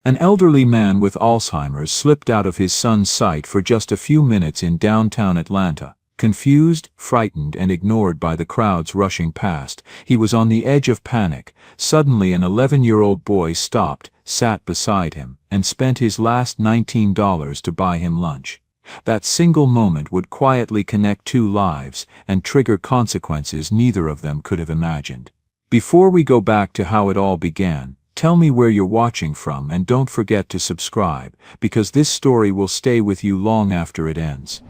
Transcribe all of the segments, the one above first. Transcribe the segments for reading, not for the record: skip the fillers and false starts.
An elderly man with Alzheimer's slipped out of his son's sight for just a few minutes in downtown Atlanta. Confused, frightened, and ignored by the crowds rushing past, he was on the edge of panic. Suddenly an 11-year-old boy stopped, sat beside him, and spent his last $19 to buy him lunch. That single moment would quietly connect two lives and trigger consequences neither of them could have imagined. Before we go back to how it all began, tell me where you're watching from and don't forget to subscribe, because this story will stay with you long after it ends.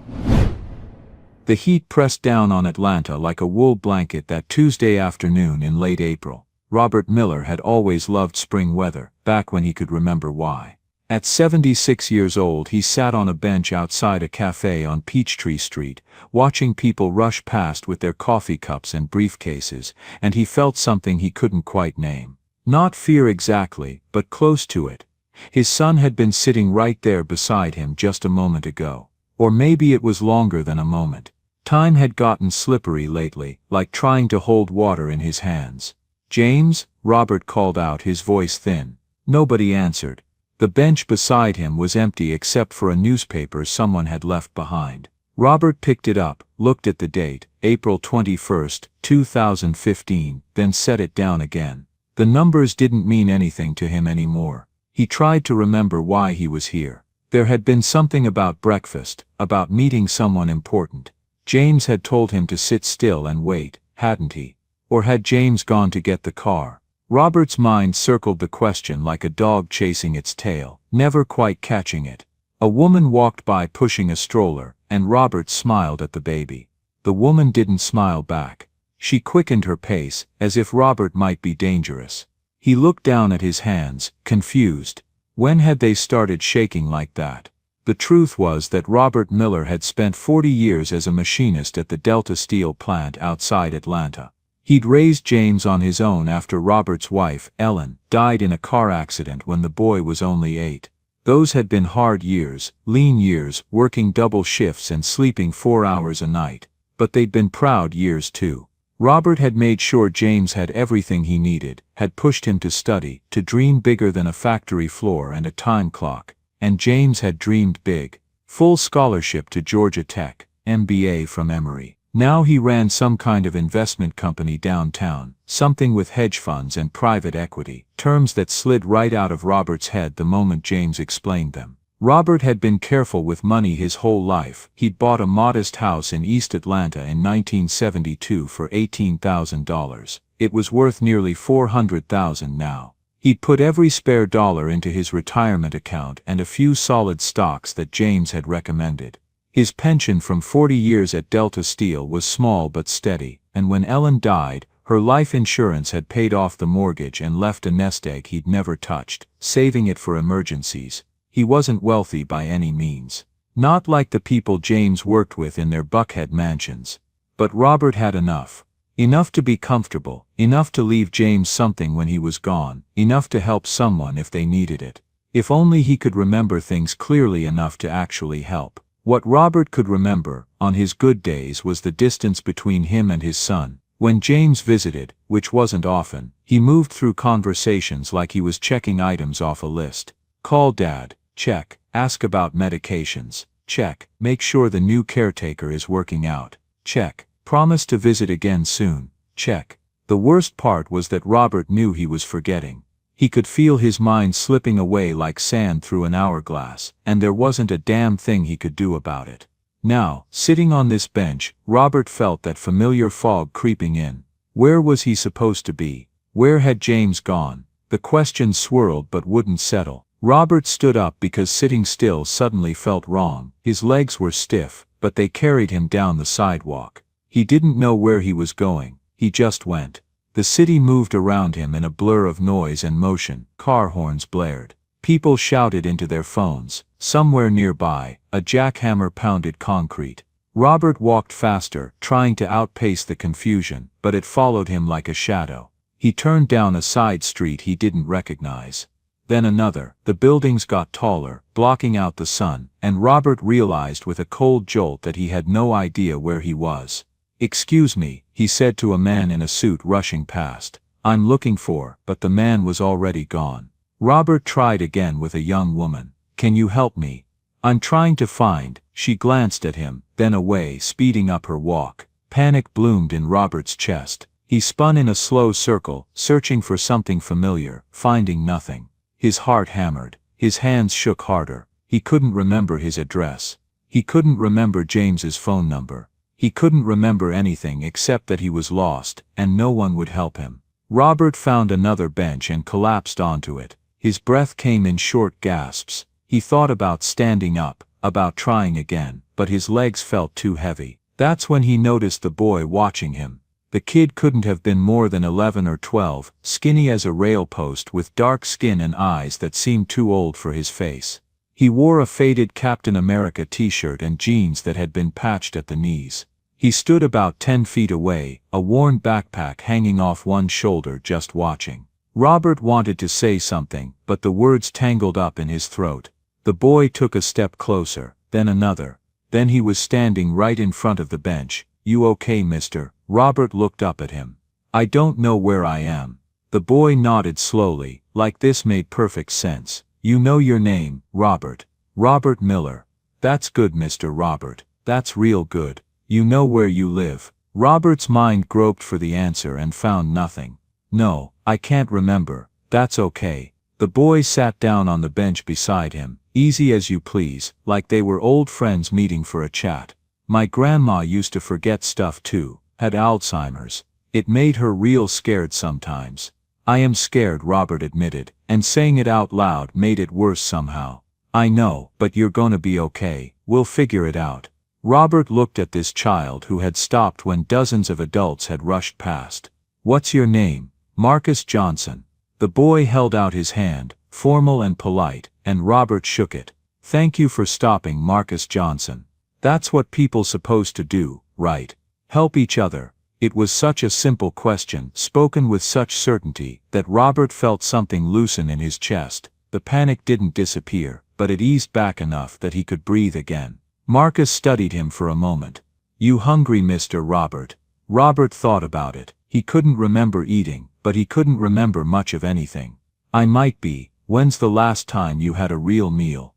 The heat pressed down on Atlanta like a wool blanket that Tuesday afternoon in late April. Robert Miller had always loved spring weather, back when he could remember why. At 76 years old, he sat on a bench outside a cafe on Peachtree Street, watching people rush past with their coffee cups and briefcases, and he felt something he couldn't quite name. Not fear exactly, but close to it. His son had been sitting right there beside him just a moment ago. Or maybe it was longer than a moment. Time had gotten slippery lately, like trying to hold water in his hands. "James?" Robert called out, his voice thin. Nobody answered. The bench beside him was empty except for a newspaper someone had left behind. Robert picked it up, looked at the date, April 21st, 2015, then set it down again. The numbers didn't mean anything to him anymore. He tried to remember why he was here. There had been something about breakfast, about meeting someone important. James had told him to sit still and wait, hadn't he? Or had James gone to get the car? Robert's mind circled the question like a dog chasing its tail, never quite catching it. A woman walked by pushing a stroller, and Robert smiled at the baby. The woman didn't smile back. She quickened her pace, as if Robert might be dangerous. He looked down at his hands, confused. When had they started shaking like that? The truth was that Robert Miller had spent 40 years as a machinist at the Delta Steel plant outside Atlanta. He'd raised James on his own after Robert's wife, Ellen, died in a car accident when the boy was only 8. Those had been hard years, lean years, working double shifts and sleeping 4 hours a night. But they'd been proud years too. Robert had made sure James had everything he needed, had pushed him to study, to dream bigger than a factory floor and a time clock. And James had dreamed big. Full scholarship to Georgia Tech, MBA from Emory. Now he ran some kind of investment company downtown, something with hedge funds and private equity, terms that slid right out of Robert's head the moment James explained them. Robert had been careful with money his whole life. He'd bought a modest house in East Atlanta in 1972 for $18,000. It was worth nearly $400,000 now. He'd put every spare dollar into his retirement account and a few solid stocks that James had recommended. His pension from 40 years at Delta Steel was small but steady, and when Ellen died, her life insurance had paid off the mortgage and left a nest egg he'd never touched, saving it for emergencies. He wasn't wealthy by any means. Not like the people James worked with in their Buckhead mansions. But Robert had enough. Enough to be comfortable, enough to leave James something when he was gone, enough to help someone if they needed it. If only he could remember things clearly enough to actually help. What Robert could remember, on his good days, was the distance between him and his son. When James visited, which wasn't often, he moved through conversations like he was checking items off a list. Call Dad, check. Ask about medications, check. Make sure the new caretaker is working out, check. Promise to visit again soon, check. The worst part was that Robert knew he was forgetting. He could feel his mind slipping away like sand through an hourglass, and there wasn't a damn thing he could do about it. Now, sitting on this bench, Robert felt that familiar fog creeping in. Where was he supposed to be? Where had James gone? The questions swirled but wouldn't settle. Robert stood up because sitting still suddenly felt wrong. His legs were stiff, but they carried him down the sidewalk. He didn't know where he was going, he just went. The city moved around him in a blur of noise and motion. Car horns blared. People shouted into their phones. Somewhere nearby, a jackhammer pounded concrete. Robert walked faster, trying to outpace the confusion, but it followed him like a shadow. He turned down a side street he didn't recognize. Then another. The buildings got taller, blocking out the sun, and Robert realized with a cold jolt that he had no idea where he was. "Excuse me," he said to a man in a suit rushing past. "I'm looking for," but the man was already gone. Robert tried again with a young woman. "Can you help me? I'm trying to find." She glanced at him, then away, speeding up her walk. Panic bloomed in Robert's chest. He spun in a slow circle, searching for something familiar, finding nothing. His heart hammered. His hands shook harder. He couldn't remember his address. He couldn't remember James's phone number. He couldn't remember anything except that he was lost, and no one would help him. Robert found another bench and collapsed onto it. His breath came in short gasps. He thought about standing up, about trying again, but his legs felt too heavy. That's when he noticed the boy watching him. The kid couldn't have been more than 11 or 12, skinny as a rail post with dark skin and eyes that seemed too old for his face. He wore a faded Captain America t-shirt and jeans that had been patched at the knees. He stood about 10 feet away, a worn backpack hanging off one shoulder, just watching. Robert wanted to say something, but the words tangled up in his throat. The boy took a step closer, then another. Then he was standing right in front of the bench. "You okay, mister?" Robert looked up at him. "I don't know where I am." The boy nodded slowly, like this made perfect sense. "You know your name, Robert." "Robert Miller." "That's good, Mr. Robert. That's real good. You know where you live?" Robert's mind groped for the answer and found nothing. "No, I can't remember." "That's okay." The boy sat down on the bench beside him, easy as you please, like they were old friends meeting for a chat. "My grandma used to forget stuff too, had Alzheimer's. It made her real scared sometimes." "I am scared," Robert admitted, and saying it out loud made it worse somehow. "I know, but you're gonna be okay. We'll figure it out." Robert looked at this child who had stopped when dozens of adults had rushed past. "What's your name?" "Marcus Johnson." The boy held out his hand, formal and polite, and Robert shook it. "Thank you for stopping, Marcus Johnson. That's what people supposed to do, right? Help each other." It was such a simple question, spoken with such certainty, that Robert felt something loosen in his chest. The panic didn't disappear, but it eased back enough that he could breathe again. Marcus studied him for a moment. "You hungry, Mr. Robert?" Robert thought about it. He couldn't remember eating, but he couldn't remember much of anything. "I might be. When's the last time you had a real meal?"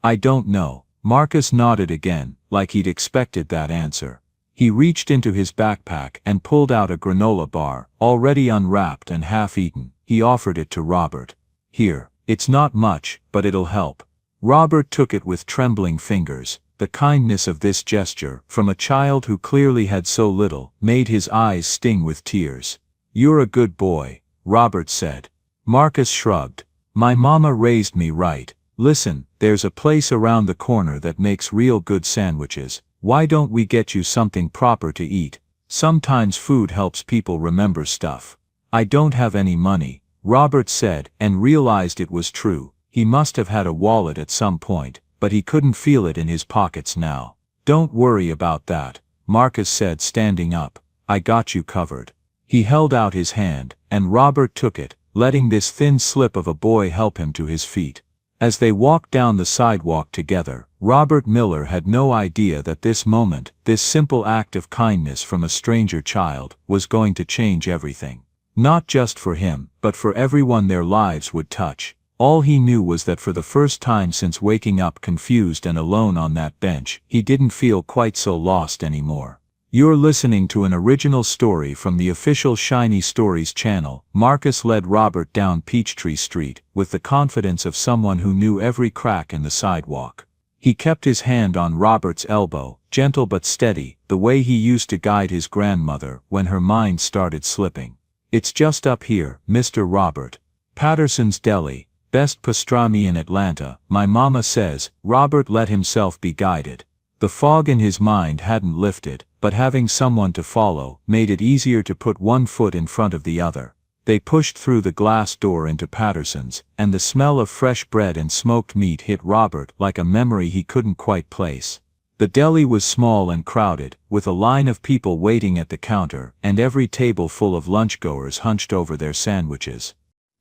"I don't know." Marcus nodded again, like he'd expected that answer. He reached into his backpack and pulled out a granola bar, already unwrapped and half-eaten. He offered it to Robert. "Here, it's not much, but it'll help." Robert took it with trembling fingers. The kindness of this gesture, from a child who clearly had so little, made his eyes sting with tears. "You're a good boy," Robert said. Marcus shrugged. "My mama raised me right. Listen, there's a place around the corner that makes real good sandwiches. Why don't we get you something proper to eat? Sometimes food helps people remember stuff." "I don't have any money," Robert said, and realized it was true. He must have had a wallet at some point, but he couldn't feel it in his pockets now. "Don't worry about that," Marcus said, standing up. "I got you covered." He held out his hand, and Robert took it, letting this thin slip of a boy help him to his feet. As they walked down the sidewalk together, Robert Miller had no idea that this moment, this simple act of kindness from a stranger child, was going to change everything. Not just for him, but for everyone their lives would touch. All he knew was that for the first time since waking up confused and alone on that bench, he didn't feel quite so lost anymore. You're listening to an original story from the official Shiny Stories channel. Marcus led Robert down Peachtree Street, with the confidence of someone who knew every crack in the sidewalk. He kept his hand on Robert's elbow, gentle but steady, the way he used to guide his grandmother when her mind started slipping. "It's just up here, Mr. Robert. Patterson's Deli, best pastrami in Atlanta, my mama says." Robert let himself be guided. The fog in his mind hadn't lifted, but having someone to follow made it easier to put one foot in front of the other. They pushed through the glass door into Patterson's, and the smell of fresh bread and smoked meat hit Robert like a memory he couldn't quite place. The deli was small and crowded, with a line of people waiting at the counter, and every table full of lunchgoers hunched over their sandwiches.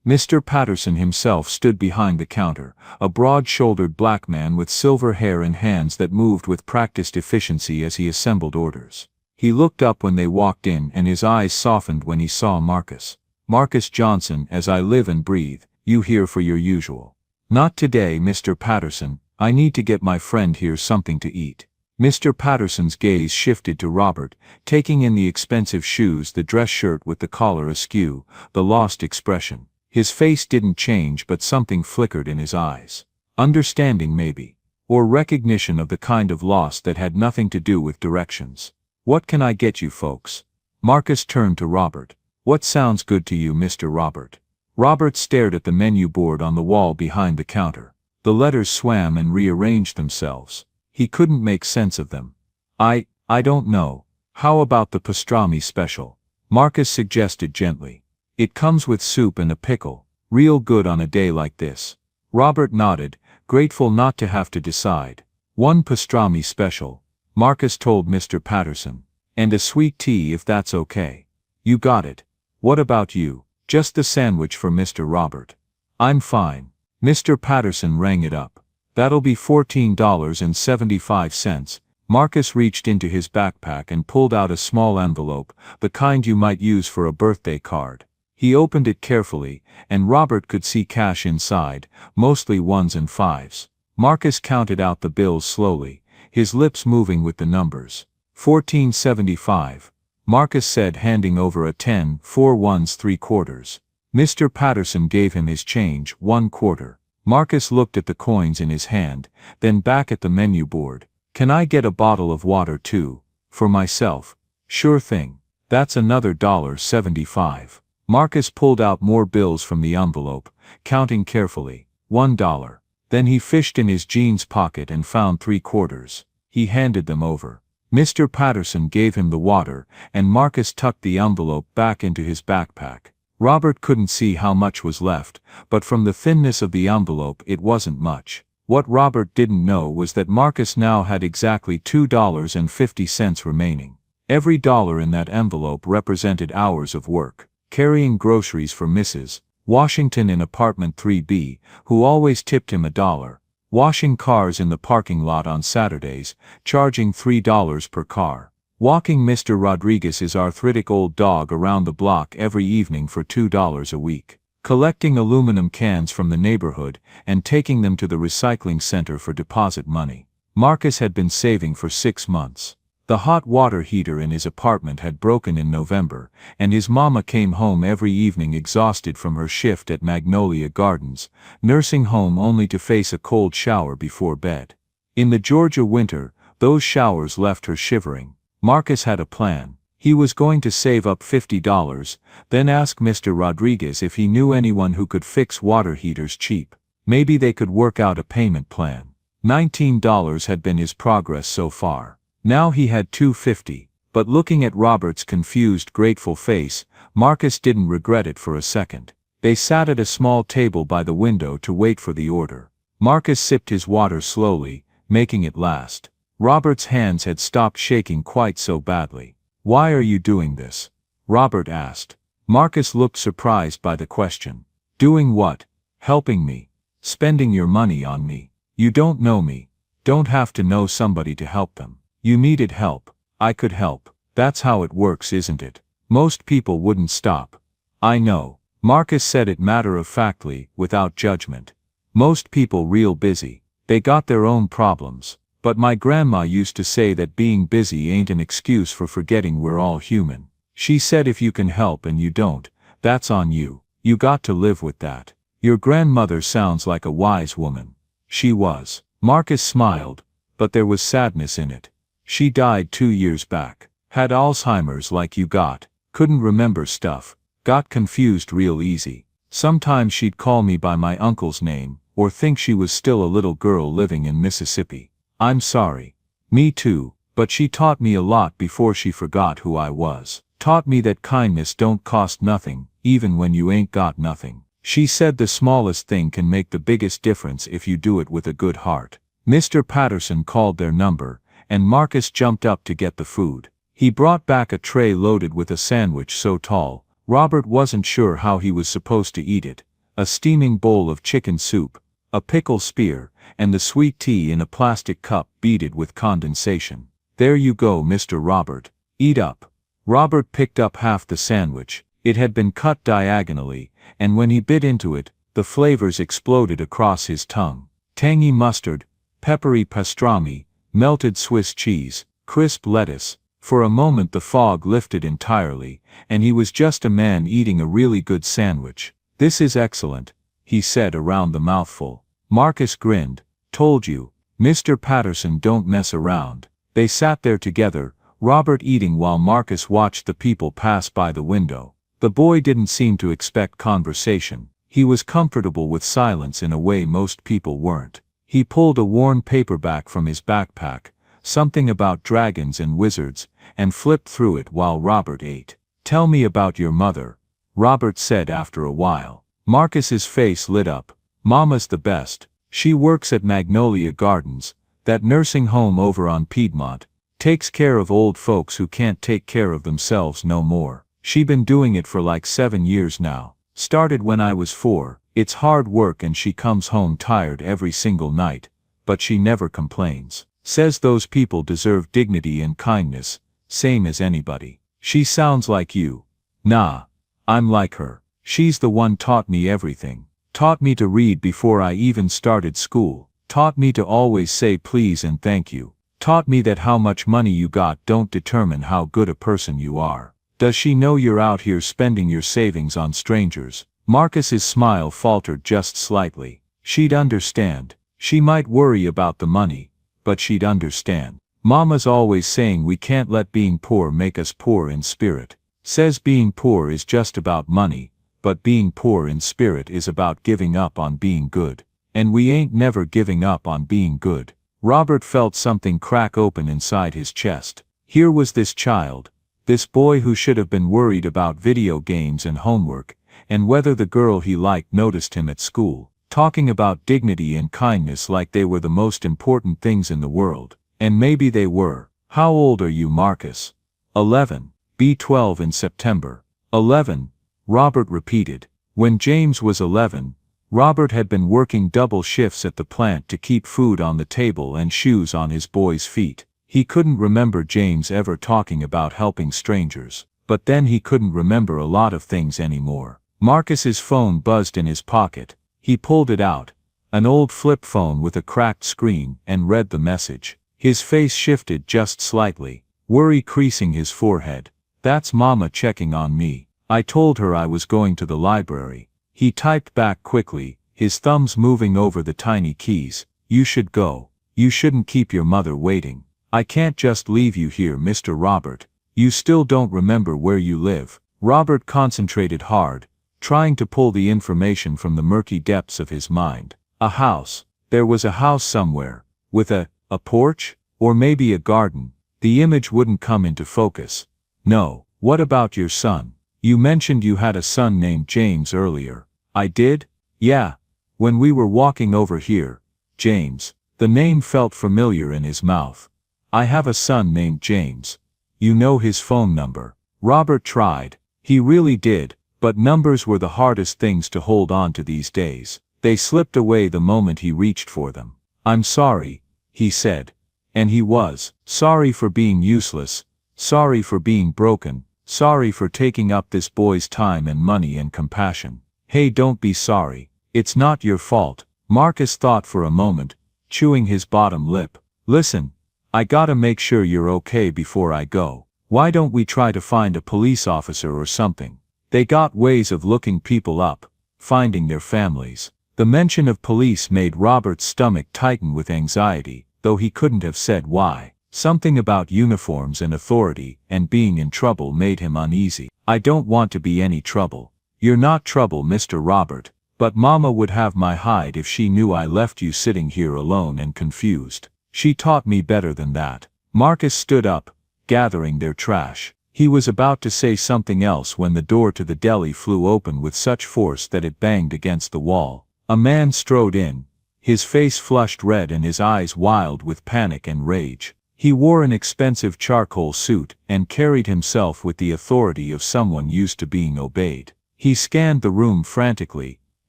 Mr. Patterson himself stood behind the counter, a broad-shouldered black man with silver hair and hands that moved with practiced efficiency as he assembled orders. He looked up when they walked in, and his eyes softened when he saw Marcus. "Marcus Johnson, as I live and breathe. You here for your usual? Not today, Mr. Patterson. I need to get my friend here something to eat. Mr. Patterson's gaze shifted to Robert, taking in the expensive shoes, the dress shirt with the collar askew, the lost expression. His face didn't change, but something flickered in his eyes. Understanding maybe. Or recognition of the kind of loss that had nothing to do with directions. What can I get you folks? Marcus turned to Robert. What sounds good to you, Mr. Robert? Robert stared at the menu board on the wall behind the counter. The letters swam and rearranged themselves. He couldn't make sense of them. I don't know. How about the pastrami special? Marcus suggested gently. It comes with soup and a pickle. Real good on a day like this. Robert nodded, grateful not to have to decide. One pastrami special, Marcus told Mr. Patterson. And a sweet tea if that's okay. You got it. What about you? Just the sandwich for Mr. Robert. I'm fine. Mr. Patterson rang it up. That'll be $14.75. Marcus reached into his backpack and pulled out a small envelope, the kind you might use for a birthday card. He opened it carefully, and Robert could see cash inside, mostly ones and fives. Marcus counted out the bills slowly, his lips moving with the numbers. $14.75. Marcus said, handing over a 10, 4 ones 3/4. Mr. Patterson gave him his change, 1/4. Marcus looked at the coins in his hand, then back at the menu board. Can I get a bottle of water too? For myself? Sure thing. That's another $1.75. Marcus pulled out more bills from the envelope, counting carefully. $1. Then he fished in his jeans pocket and found 3/4. He handed them over. Mr. Patterson gave him the water, and Marcus tucked the envelope back into his backpack. Robert couldn't see how much was left, but from the thinness of the envelope it wasn't much. What Robert didn't know was that Marcus now had exactly $2.50 remaining. Every dollar in that envelope represented hours of work, carrying groceries for Mrs. Washington in apartment 3B, who always tipped him $1. Washing cars in the parking lot on Saturdays, charging $3 per car. Walking Mr. Rodriguez's arthritic old dog around the block every evening for $2 a week. Collecting aluminum cans from the neighborhood and taking them to the recycling center for deposit money. Marcus had been saving for 6 months. The hot water heater in his apartment had broken in November, and his mama came home every evening exhausted from her shift at Magnolia Gardens, nursing home only to face a cold shower before bed. In the Georgia winter, those showers left her shivering. Marcus had a plan. He was going to save up $50, then ask Mr. Rodriguez if he knew anyone who could fix water heaters cheap. Maybe they could work out a payment plan. $19 had been his progress so far. Now he had $2.50, but looking at Robert's confused, grateful face, Marcus didn't regret it for a second. They sat at a small table by the window to wait for the order. Marcus sipped his water slowly, making it last. Robert's hands had stopped shaking quite so badly. Why are you doing this? Robert asked. Marcus looked surprised by the question. Doing what? Helping me. Spending your money on me. You don't know me. Don't have to know somebody to help them. You needed help. I could help. That's how it works, isn't it? Most people wouldn't stop. I know. Marcus said it matter-of-factly, without judgment. Most people real busy. They got their own problems. But my grandma used to say that being busy ain't an excuse for forgetting we're all human. She said if you can help and you don't, that's on you. You got to live with that. Your grandmother sounds like a wise woman. She was. Marcus smiled, but there was sadness in it. She died 2 years back. Had Alzheimer's like you got. Couldn't remember stuff. Got confused real easy. Sometimes she'd call me by my uncle's name, or think she was still a little girl living in Mississippi. I'm sorry. Me too, but she taught me a lot before she forgot who I was. Taught me that kindness don't cost nothing, even when you ain't got nothing. She said the smallest thing can make the biggest difference if you do it with a good heart. Mr. Patterson called their number, and Marcus jumped up to get the food. He brought back a tray loaded with a sandwich so tall, Robert wasn't sure how he was supposed to eat it. A steaming bowl of chicken soup, a pickle spear, and the sweet tea in a plastic cup beaded with condensation. There you go, Mr. Robert. Eat up. Robert picked up half the sandwich. It had been cut diagonally, and when he bit into it, the flavors exploded across his tongue. Tangy mustard, peppery pastrami, melted Swiss cheese, crisp lettuce. For a moment the fog lifted entirely, and he was just a man eating a really good sandwich. "This is excellent," he said around the mouthful. Marcus grinned. "Told you, Mr. Patterson don't mess around." They sat there together, Robert eating while Marcus watched the people pass by the window. The boy didn't seem to expect conversation. He was comfortable with silence in a way most people weren't. He pulled a worn paperback from his backpack, something about dragons and wizards, and flipped through it while Robert ate. "Tell me about your mother," Robert said after a while. Marcus's face lit up. "Mama's the best. She works at Magnolia Gardens, that nursing home over on Piedmont. Takes care of old folks who can't take care of themselves no more. She been doing it for like 7 years now. Started when I was 4. It's hard work and she comes home tired every single night, but she never complains. Says those people deserve dignity and kindness, same as anybody. She sounds like you." "Nah, I'm like her. She's the one taught me everything. Taught me to read before I even started school. Taught me to always say please and thank you. Taught me that how much money you got don't determine how good a person you are. Does she know you're out here spending your savings on strangers?" Marcus's smile faltered just slightly. "She'd understand. She might worry about the money, but she'd understand. Mama's always saying we can't let being poor make us poor in spirit. Says being poor is just about money, but being poor in spirit is about giving up on being good. And we ain't never giving up on being good." Robert felt something crack open inside his chest. Here was this child, this boy who should have been worried about video games and homework, and whether the girl he liked noticed him at school, talking about dignity and kindness like they were the most important things in the world. And maybe they were. "How old are you, Marcus?" 11. Be 12 in September. 11, Robert repeated. When James was 11, Robert had been working double shifts at the plant to keep food on the table and shoes on his boys' feet. He couldn't remember James ever talking about helping strangers, but then he couldn't remember a lot of things anymore. Marcus's phone buzzed in his pocket. He pulled it out, an old flip phone with a cracked screen, and read the message. His face shifted just slightly, worry creasing his forehead. "That's Mama checking on me. I told her I was going to the library." He typed back quickly, his thumbs moving over the tiny keys. "You should go. You shouldn't keep your mother waiting. I can't just leave you here, Mr. Robert. You still don't remember where you live." Robert concentrated hard, trying to pull the information from the murky depths of his mind. A house. There was a house somewhere, with a porch, or maybe a garden. The image wouldn't come into focus. "No. What about your son? You mentioned you had a son named James earlier." "I did? Yeah. When we were walking over here. James." The name felt familiar in his mouth. "I have a son named James. You know his phone number?" Robert tried. He really did, but numbers were the hardest things to hold on to these days. They slipped away the moment he reached for them. "I'm sorry," he said. And he was. Sorry for being useless. Sorry for being broken. Sorry for taking up this boy's time and money and compassion. "Hey, don't be sorry. It's not your fault." Marcus thought for a moment, chewing his bottom lip. "Listen, I gotta make sure you're okay before I go. Why don't we try to find a police officer or something? They got ways of looking people up, finding their families." The mention of police made Robert's stomach tighten with anxiety, though he couldn't have said why. Something about uniforms and authority and being in trouble made him uneasy. "I don't want to be any trouble." "You're not trouble, Mr. Robert, but Mama would have my hide if she knew I left you sitting here alone and confused. She taught me better than that." Marcus stood up, gathering their trash. He was about to say something else when the door to the deli flew open with such force that it banged against the wall. A man strode in, his face flushed red and his eyes wild with panic and rage. He wore an expensive charcoal suit and carried himself with the authority of someone used to being obeyed. He scanned the room frantically,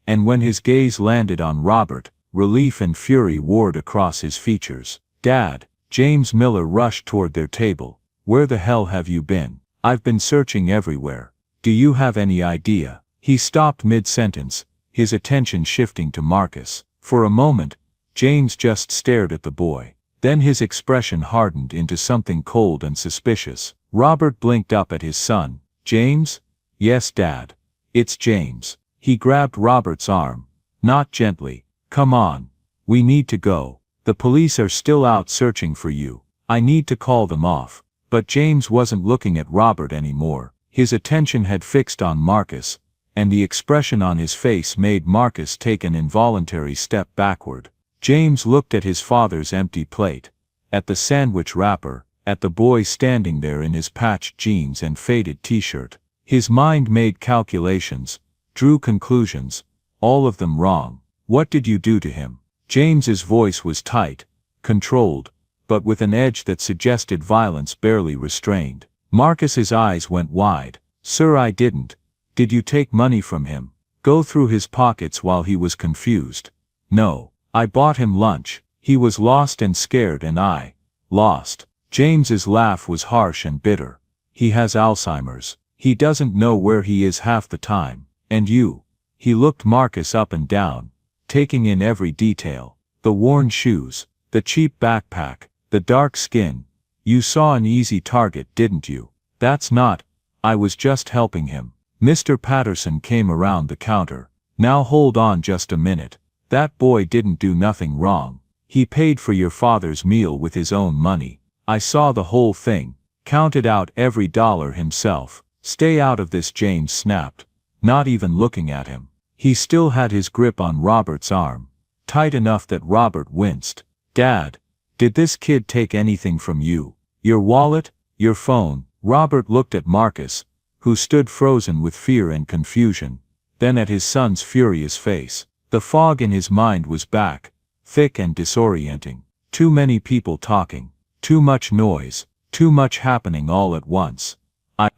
and when his gaze landed on Robert, relief and fury warred across his features. "Dad!" James Miller rushed toward their table. "Where the hell have you been? I've been searching everywhere. Do you have any idea?" He stopped mid-sentence, his attention shifting to Marcus. For a moment, James just stared at the boy. Then his expression hardened into something cold and suspicious. Robert blinked up at his son. "James?" "Yes, Dad. It's James." He grabbed Robert's arm. Not gently. "Come on. We need to go. The police are still out searching for you. I need to call them off." But James wasn't looking at Robert anymore. His attention had fixed on Marcus, and the expression on his face made Marcus take an involuntary step backward. James looked at his father's empty plate, at the sandwich wrapper, at the boy standing there in his patched jeans and faded t-shirt. His mind made calculations, drew conclusions, all of them wrong. "What did you do to him?" James's voice was tight, controlled, but with an edge that suggested violence barely restrained. Marcus's eyes went wide. "Sir, I didn't." "Did you take money from him? Go through his pockets?" While he was confused. "No. I bought him lunch. He was lost and scared and I lost." James's laugh was harsh and bitter. "He has Alzheimer's. He doesn't know where he is half the time. And you?" He looked Marcus up and down, taking in every detail. The worn shoes, the cheap backpack, the dark skin. "You saw an easy target, didn't you?" "That's not. I was just helping him." Mr. Patterson came around the counter. "Now hold on just a minute. That boy didn't do nothing wrong. He paid for your father's meal with his own money. I saw the whole thing. Counted out every dollar himself." "Stay out of this," James snapped, not even looking at him. He still had his grip on Robert's arm, tight enough that Robert winced. "Dad, did this kid take anything from you? Your wallet? Your phone?" Robert looked at Marcus, who stood frozen with fear and confusion, then at his son's furious face. The fog in his mind was back, thick and disorienting. Too many people talking. Too much noise. Too much happening all at once.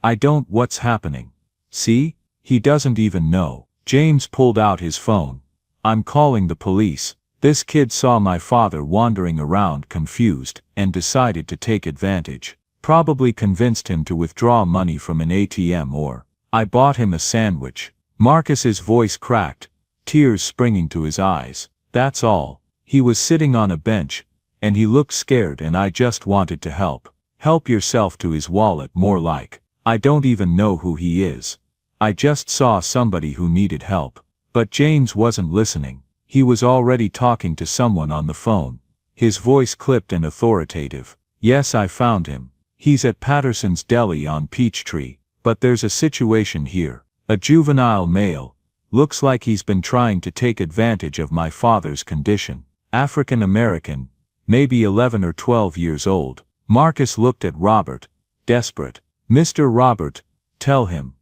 I don't. What's happening?" "See? He doesn't even know." James pulled out his phone. "I'm calling the police. This kid saw my father wandering around confused and decided to take advantage. Probably convinced him to withdraw money from an ATM or I bought him a sandwich." Marcus's voice cracked, tears springing to his eyes. "That's all. He was sitting on a bench, and he looked scared and I just wanted to help." "Help yourself to his wallet, more like. I don't even know who he is. I just saw somebody who needed help." But James wasn't listening. He was already talking to someone on the phone, his voice clipped and authoritative. "Yes, I found him. He's at Patterson's Deli on Peachtree. But there's a situation here. A juvenile male. Looks like he's been trying to take advantage of my father's condition. African American, maybe 11 or 12 years old." Marcus looked at Robert, desperate. "Mr. Robert, tell him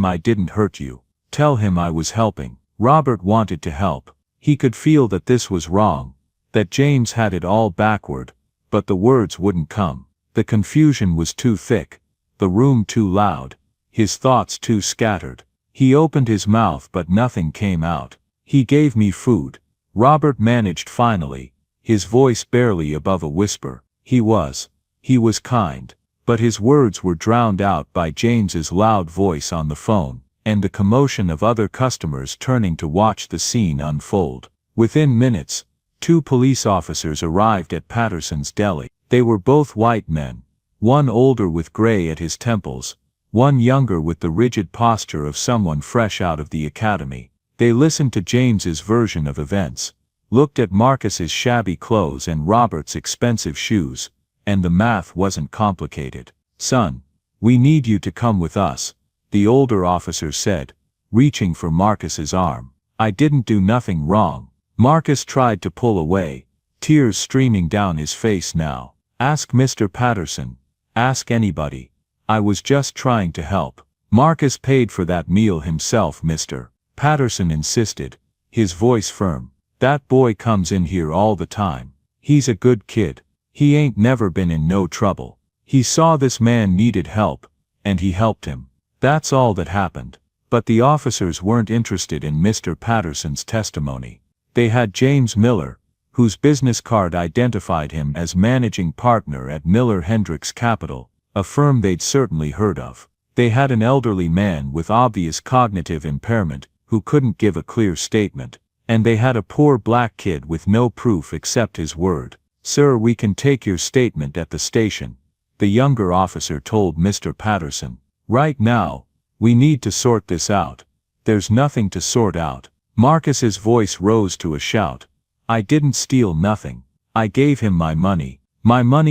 I didn't hurt you. Tell him I was helping." Robert wanted to help. He could feel that this was wrong, that James had it all backward, but the words wouldn't come. The confusion was too thick, the room too loud, his thoughts too scattered. He opened his mouth but nothing came out. "He gave me food," Robert managed finally, his voice barely above a whisper. He was kind. But his words were drowned out by James's loud voice on the phone, and the commotion of other customers turning to watch the scene unfold. Within minutes, 2 police officers arrived at Patterson's Deli. They were both white men, one older with gray at his temples, one younger with the rigid posture of someone fresh out of the academy. They listened to James's version of events, looked at Marcus's shabby clothes and Robert's expensive shoes, and the math wasn't complicated. "Son, we need you to come with us," the older officer said, reaching for Marcus's arm. "I didn't do nothing wrong." Marcus tried to pull away, tears streaming down his face now. "Ask Mr. Patterson. Ask anybody. I was just trying to help." "Marcus paid for that meal himself, Mr. Patterson insisted, his voice firm. "That boy comes in here all the time. He's a good kid. He ain't never been in no trouble. He saw this man needed help, and he helped him. That's all that happened." But the officers weren't interested in Mr. Patterson's testimony. They had James Miller, whose business card identified him as managing partner at Miller Hendricks Capital, a firm they'd certainly heard of. They had an elderly man with obvious cognitive impairment, who couldn't give a clear statement. And they had a poor black kid with no proof except his word. "Sir, we can take your statement at the station," the younger officer told Mr. Patterson. "Right now, we need to sort this out." "There's nothing to sort out." Marcus's voice rose to a shout. "I didn't steal nothing. I gave him my money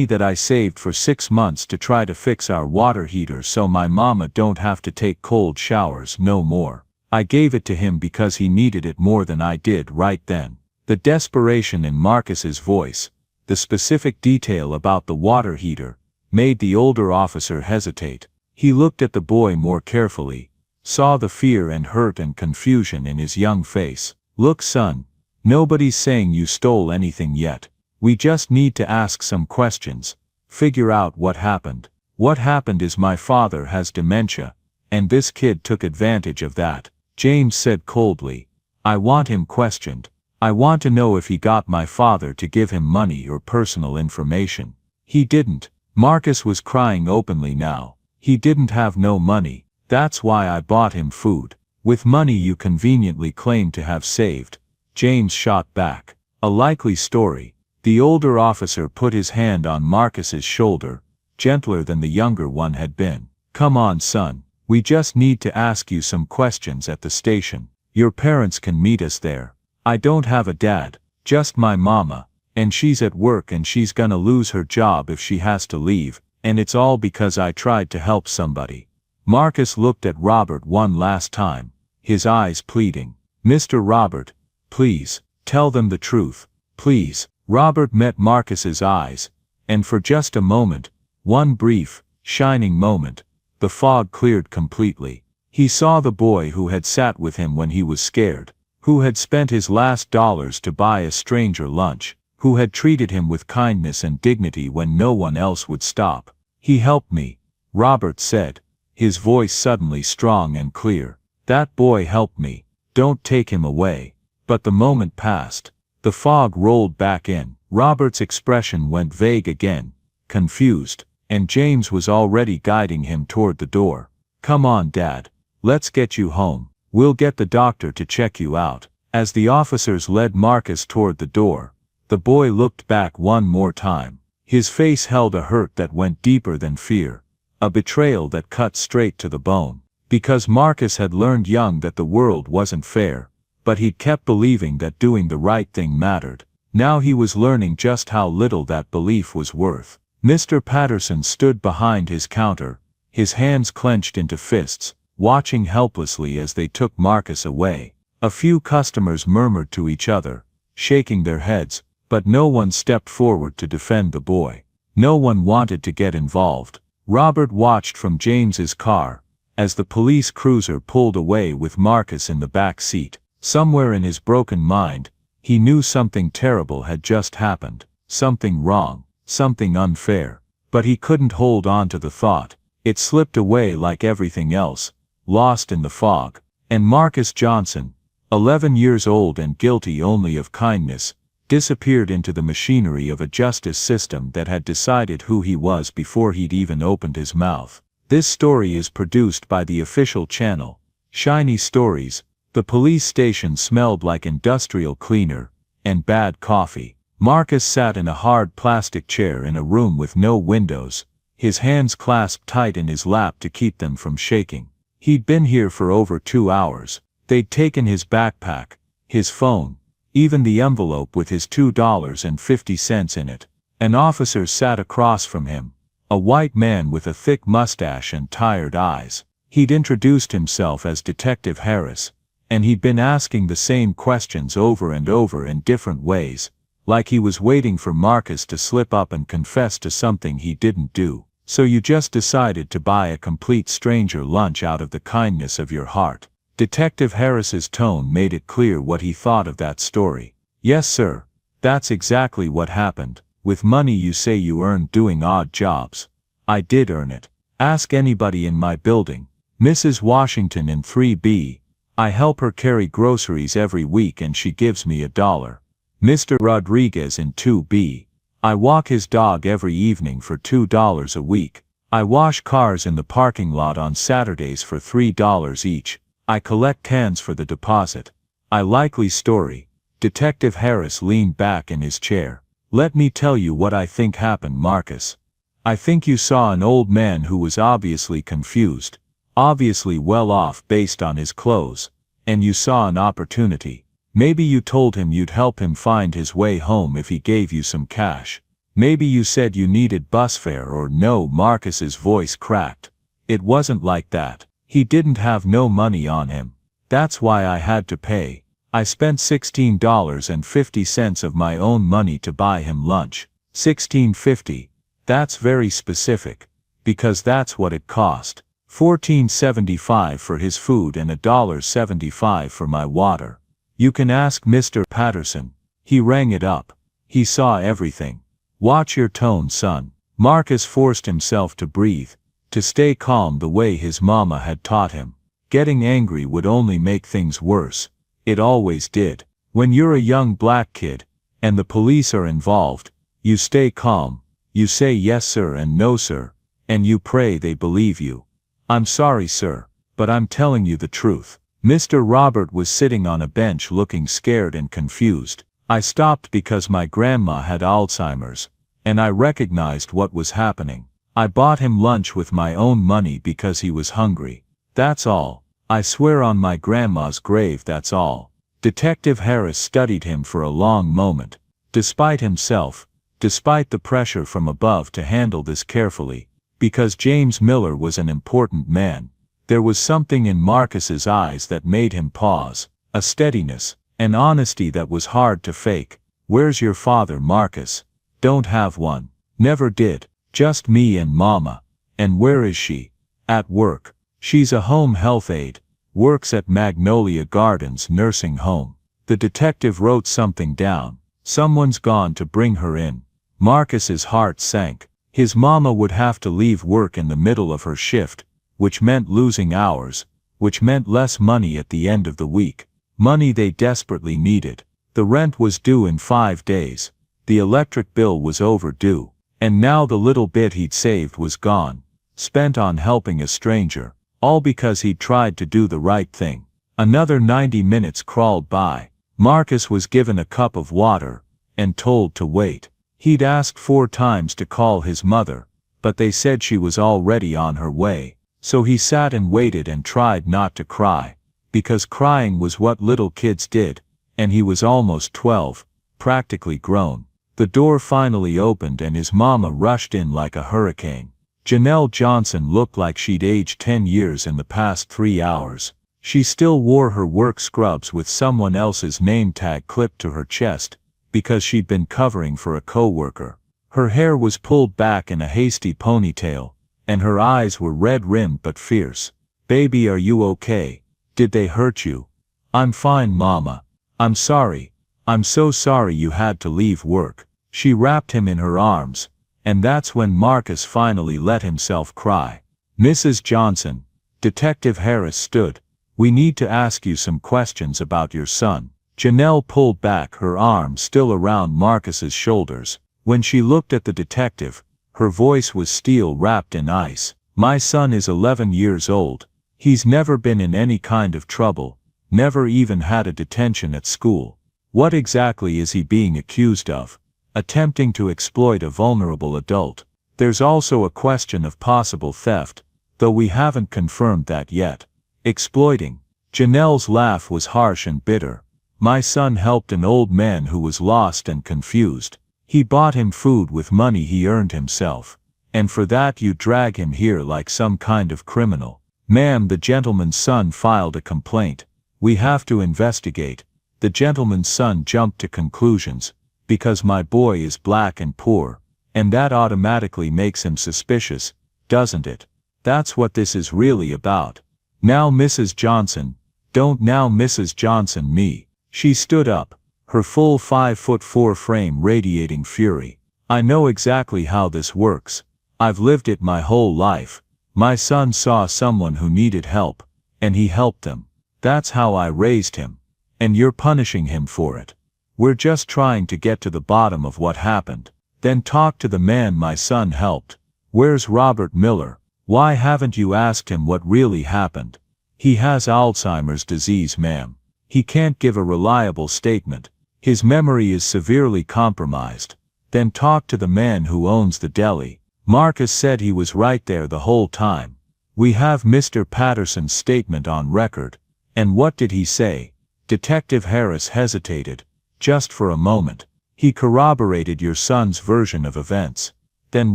that I saved for 6 months to try to fix our water heater so my mama don't have to take cold showers no more. I gave it to him because he needed it more than I did right then." The desperation in Marcus's voice, the specific detail about the water heater, made the older officer hesitate. He looked at the boy more carefully, saw the fear and hurt and confusion in his young face. "Look, son, nobody's saying you stole anything yet. We just need to ask some questions, figure out what happened. What happened is my father has dementia, and this kid took advantage of that," James said coldly. "I want him questioned. I want to know if he got my father to give him money or personal information." "He didn't." Marcus was crying openly now. "He didn't have no money. That's why I bought him food. With money you conveniently claim to have saved," James shot back. "A likely story." The older officer put his hand on Marcus's shoulder, gentler than the younger one had been. "Come on, son. We just need to ask you some questions at the station. Your parents can meet us there." "I don't have a dad, just my mama, and she's at work and she's gonna lose her job if she has to leave, and it's all because I tried to help somebody." Marcus looked at Robert one last time, his eyes pleading. "Mr. Robert, please, tell them the truth, please." Robert met Marcus's eyes, and for just a moment, one brief, shining moment, the fog cleared completely. He saw the boy who had sat with him when he was scared, who had spent his last dollars to buy a stranger lunch, who had treated him with kindness and dignity when no one else would stop. "He helped me," Robert said, his voice suddenly strong and clear. "That boy helped me. Don't take him away." But the moment passed. The fog rolled back in. Robert's expression went vague again, confused, and James was already guiding him toward the door. "Come on, Dad. Let's get you home. We'll get the doctor to check you out." As the officers led Marcus toward the door, the boy looked back one more time. His face held a hurt that went deeper than fear, a betrayal that cut straight to the bone. Because Marcus had learned young that the world wasn't fair, but he'd kept believing that doing the right thing mattered. Now he was learning just how little that belief was worth. Mr. Patterson stood behind his counter, his hands clenched into fists, watching helplessly as they took Marcus away. A few customers murmured to each other, shaking their heads, but no one stepped forward to defend the boy. No one wanted to get involved. Robert watched from James's car, as the police cruiser pulled away with Marcus in the back seat. Somewhere in his broken mind, he knew something terrible had just happened, something wrong, something unfair. But he couldn't hold on to the thought. It slipped away like everything else, lost in the fog. And Marcus Johnson, 11 years old and guilty only of kindness, disappeared into the machinery of a justice system that had decided who he was before he'd even opened his mouth. This story is produced by the official channel, Shiny Stories. The police station smelled like industrial cleaner and bad coffee. Marcus sat in a hard plastic chair in a room with no windows, his hands clasped tight in his lap to keep them from shaking. He'd been here for over 2 hours. They'd taken his backpack, his phone, even the envelope with his $2.50 in it. An officer sat across from him, a white man with a thick mustache and tired eyes. He'd introduced himself as Detective Harris, and he'd been asking the same questions over and over in different ways, like he was waiting for Marcus to slip up and confess to something he didn't do. "So you just decided to buy a complete stranger lunch out of the kindness of your heart?" Detective Harris's tone made it clear what he thought of that story. "Yes, sir. That's exactly what happened. With money you say you earned doing odd jobs. I did earn it. Ask anybody in my building. Mrs. Washington in 3B. I help her carry groceries every week and she gives me $1. Mr. Rodriguez in 2B. I walk his dog every evening for $2 a week. I wash cars in the parking lot on Saturdays for $3 each. I collect cans for the deposit. I likely story. Detective Harris leaned back in his chair. Let me tell you what I think happened, Marcus. I think you saw an old man who was obviously confused, obviously well off based on his clothes, and you saw an opportunity. Maybe you told him you'd help him find his way home if he gave you some cash. Maybe you said you needed bus fare or no. Marcus's voice cracked. It wasn't like that. He didn't have no money on him. That's why I had to pay. I spent $16.50 of my own money to buy him lunch. $16.50. That's very specific. Because that's what it cost. $14.75 for his food and $1.75 for my water. You can ask Mr. Patterson. He rang it up. He saw everything. Watch your tone, son. Marcus forced himself to breathe, to stay calm the way his mama had taught him. Getting angry would only make things worse. It always did. When you're a young black kid, and the police are involved, you stay calm, you say yes sir and no sir, and you pray they believe you. I'm sorry sir, but I'm telling you the truth. Mr. Robert was sitting on a bench looking scared and confused. I stopped because my grandma had Alzheimer's, and I recognized what was happening. I bought him lunch with my own money because he was hungry. That's all. I swear on my grandma's grave that's all. Detective Harris studied him for a long moment. Despite himself, despite the pressure from above to handle this carefully, because James Miller was an important man, there was something in Marcus's eyes that made him pause, a steadiness, an honesty that was hard to fake. Where's your father, Marcus? Don't have one. Never did. Just me and Mama. And where is she? At work. She's a home health aide. Works at Magnolia Gardens nursing home. The detective wrote something down. Someone's gone to bring her in. Marcus's heart sank. His mama would have to leave work in the middle of her shift, which meant losing hours, which meant less money at the end of the week. Money they desperately needed. The rent was due in 5 days. The electric bill was overdue. And now the little bit he'd saved was gone, spent on helping a stranger, all because he'd tried to do the right thing. Another 90 minutes crawled by. Marcus was given a cup of water, and told to wait. He'd asked 4 times to call his mother, but they said she was already on her way. So he sat and waited and tried not to cry, because crying was what little kids did, and he was almost 12, practically grown. The door finally opened and his mama rushed in like a hurricane. Janelle Johnson looked like she'd aged 10 years in the past 3 hours. She still wore her work scrubs with someone else's name tag clipped to her chest, because she'd been covering for a coworker. Her hair was pulled back in a hasty ponytail, and her eyes were red-rimmed but fierce. Baby, are you okay? Did they hurt you? I'm fine, Mama. I'm sorry. I'm so sorry you had to leave work. She wrapped him in her arms, and that's when Marcus finally let himself cry. Mrs. Johnson, Detective Harris stood. We need to ask you some questions about your son. Janelle pulled back, her arm still around Marcus's shoulders. When she looked at the detective, her voice was steel wrapped in ice. My son is 11 years old. He's never been in any kind of trouble, never even had a detention at school. What exactly is he being accused of? Attempting to exploit a vulnerable adult. There's also a question of possible theft, though we haven't confirmed that yet. Exploiting. Janelle's laugh was harsh and bitter. My son helped an old man who was lost and confused. He bought him food with money he earned himself. And for that you drag him here like some kind of criminal. Ma'am, the gentleman's son filed a complaint. We have to investigate. The gentleman's son jumped to conclusions. Because my boy is black and poor, and that automatically makes him suspicious, doesn't it? That's what this is really about. Now Mrs. Johnson, don't now Mrs. Johnson me. She stood up, her full 5'4" frame radiating fury. I know exactly how this works. I've lived it my whole life. My son saw someone who needed help, and he helped them. That's how I raised him. And you're punishing him for it. We're just trying to get to the bottom of what happened. Then talk to the man my son helped. Where's Robert Miller? Why haven't you asked him what really happened? He has Alzheimer's disease, ma'am. He can't give a reliable statement. His memory is severely compromised. Then talk to the man who owns the deli. Marcus said he was right there the whole time. We have Mr. Patterson's statement on record. And what did he say? Detective Harris hesitated, just for a moment. He corroborated your son's version of events. Then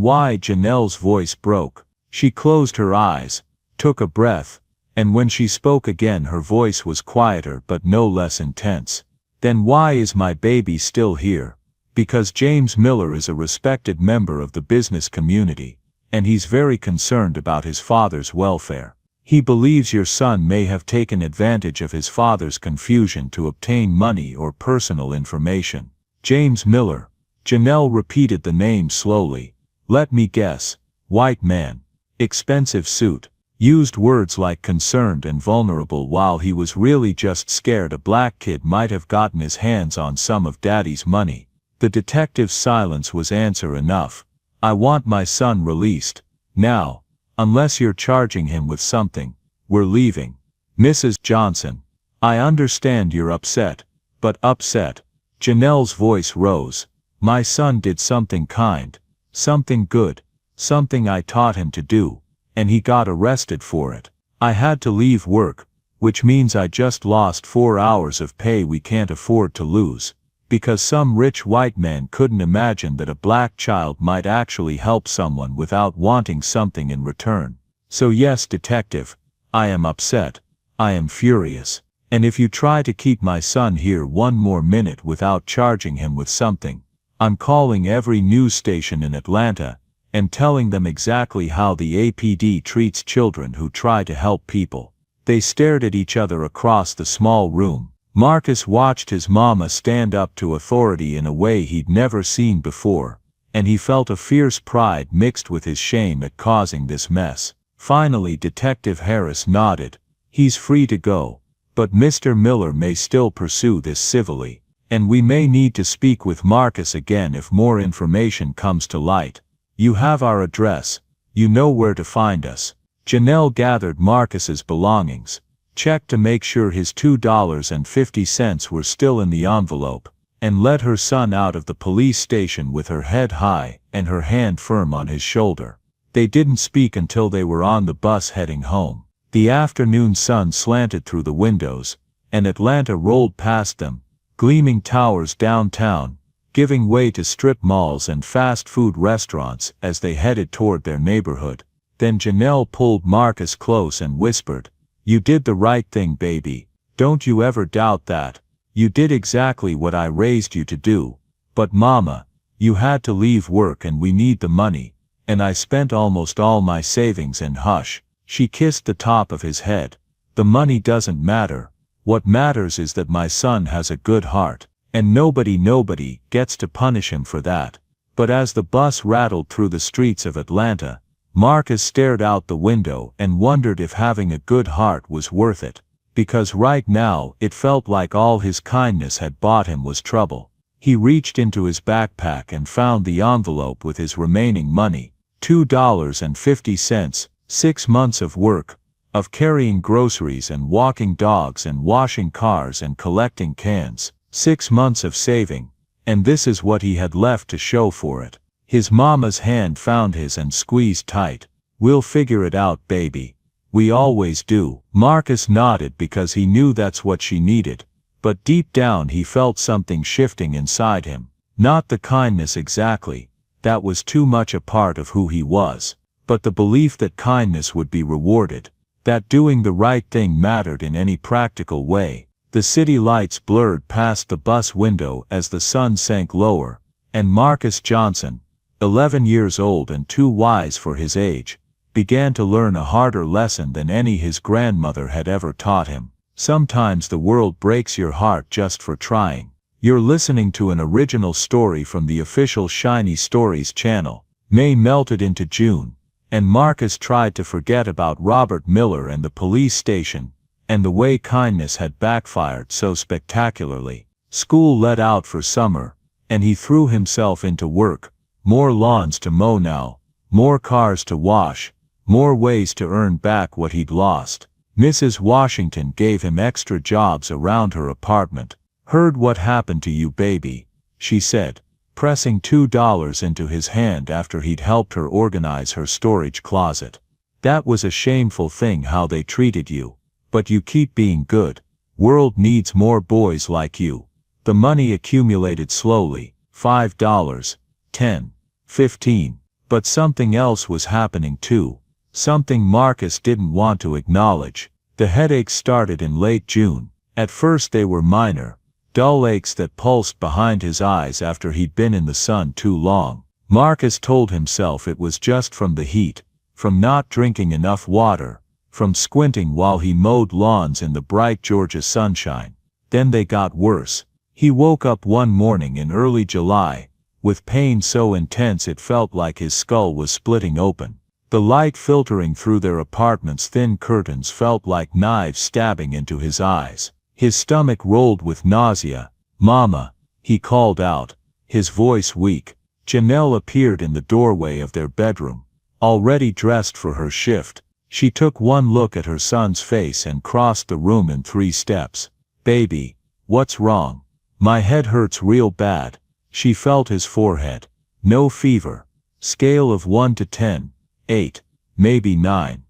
why? Janelle's voice broke. She closed her eyes, took a breath, and when she spoke again her voice was quieter but no less intense. Then why is my baby still here? Because James Miller is a respected member of the business community, and he's very concerned about his father's welfare. He believes your son may have taken advantage of his father's confusion to obtain money or personal information. James Miller. Janelle repeated the name slowly. Let me guess. White man. Expensive suit. Used words like concerned and vulnerable while he was really just scared a black kid might have gotten his hands on some of Daddy's money. The detective's silence was answer enough. I want my son released. Now. Unless you're charging him with something. We're leaving. Mrs. Johnson. I understand you're upset. But upset. Janelle's voice rose. My son did something kind. Something good. Something I taught him to do. And he got arrested for it. I had to leave work, which means I just lost 4 hours of pay we can't afford to lose. Because some rich white man couldn't imagine that a black child might actually help someone without wanting something in return. So yes, detective, I am upset. I am furious. And if you try to keep my son here one more minute without charging him with something, I'm calling every news station in Atlanta and telling them exactly how the APD treats children who try to help people. They stared at each other across the small room. Marcus watched his mama stand up to authority in a way he'd never seen before, and he felt a fierce pride mixed with his shame at causing this mess. Finally, Detective Harris nodded. He's free to go, but Mr. Miller may still pursue this civilly, and we may need to speak with Marcus again if more information comes to light. You have our address. You know where to find us. Janelle gathered Marcus's belongings, checked to make sure his $2.50 were still in the envelope, and led her son out of the police station with her head high and her hand firm on his shoulder. They didn't speak until they were on the bus heading home. The afternoon sun slanted through the windows, and Atlanta rolled past them, gleaming towers downtown, giving way to strip malls and fast food restaurants as they headed toward their neighborhood. Then Janelle pulled Marcus close and whispered, "You did the right thing, baby. Don't you ever doubt that. You did exactly what I raised you to do. But mama, you had to leave work and we need the money, and I spent almost all my savings and hush." She kissed the top of his head. "The money doesn't matter. What matters is that my son has a good heart. And nobody gets to punish him for that." But as the bus rattled through the streets of Atlanta, Marcus stared out the window and wondered if having a good heart was worth it. Because right now it felt like all his kindness had bought him was trouble. He reached into his backpack and found the envelope with his remaining money. $2.50, 6 months of work, of carrying groceries and walking dogs and washing cars and collecting cans. 6 months of saving, and this is what he had left to show for it. His mama's hand found his and squeezed tight. "We'll figure it out, baby. We always do." Marcus nodded because he knew that's what she needed, but deep down he felt something shifting inside him. Not the kindness exactly, that was too much a part of who he was, but the belief that kindness would be rewarded, that doing the right thing mattered in any practical way. The city lights blurred past the bus window as the sun sank lower, and Marcus Johnson, 11 years old and too wise for his age, began to learn a harder lesson than any his grandmother had ever taught him. Sometimes the world breaks your heart just for trying. You're listening to an original story from the official Shiny Stories channel. May melted into June, and Marcus tried to forget about Robert Miller and the police station, and the way kindness had backfired so spectacularly. School let out for summer, and he threw himself into work. More lawns to mow now, more cars to wash, more ways to earn back what he'd lost. Mrs. Washington gave him extra jobs around her apartment. "Heard what happened to you, baby," she said, pressing $2 into his hand after he'd helped her organize her storage closet. "That was a shameful thing how they treated you. But you keep being good. World needs more boys like you." The money accumulated slowly. $5, 10, 15. But something else was happening too. Something Marcus didn't want to acknowledge. The headaches started in late June. At first they were minor, dull aches that pulsed behind his eyes after he'd been in the sun too long. Marcus told himself it was just from the heat, from not drinking enough water, from squinting while he mowed lawns in the bright Georgia sunshine. Then they got worse. He woke up one morning in early July, with pain so intense it felt like his skull was splitting open. The light filtering through their apartment's thin curtains felt like knives stabbing into his eyes. His stomach rolled with nausea. "Mama," he called out, his voice weak. Janelle appeared in the doorway of their bedroom, already dressed for her shift. She took one look at her son's face and crossed the room in 3 steps. "Baby, what's wrong?" "My head hurts real bad." She felt his forehead. "No fever. Scale of 1 to 10. 8, maybe 9.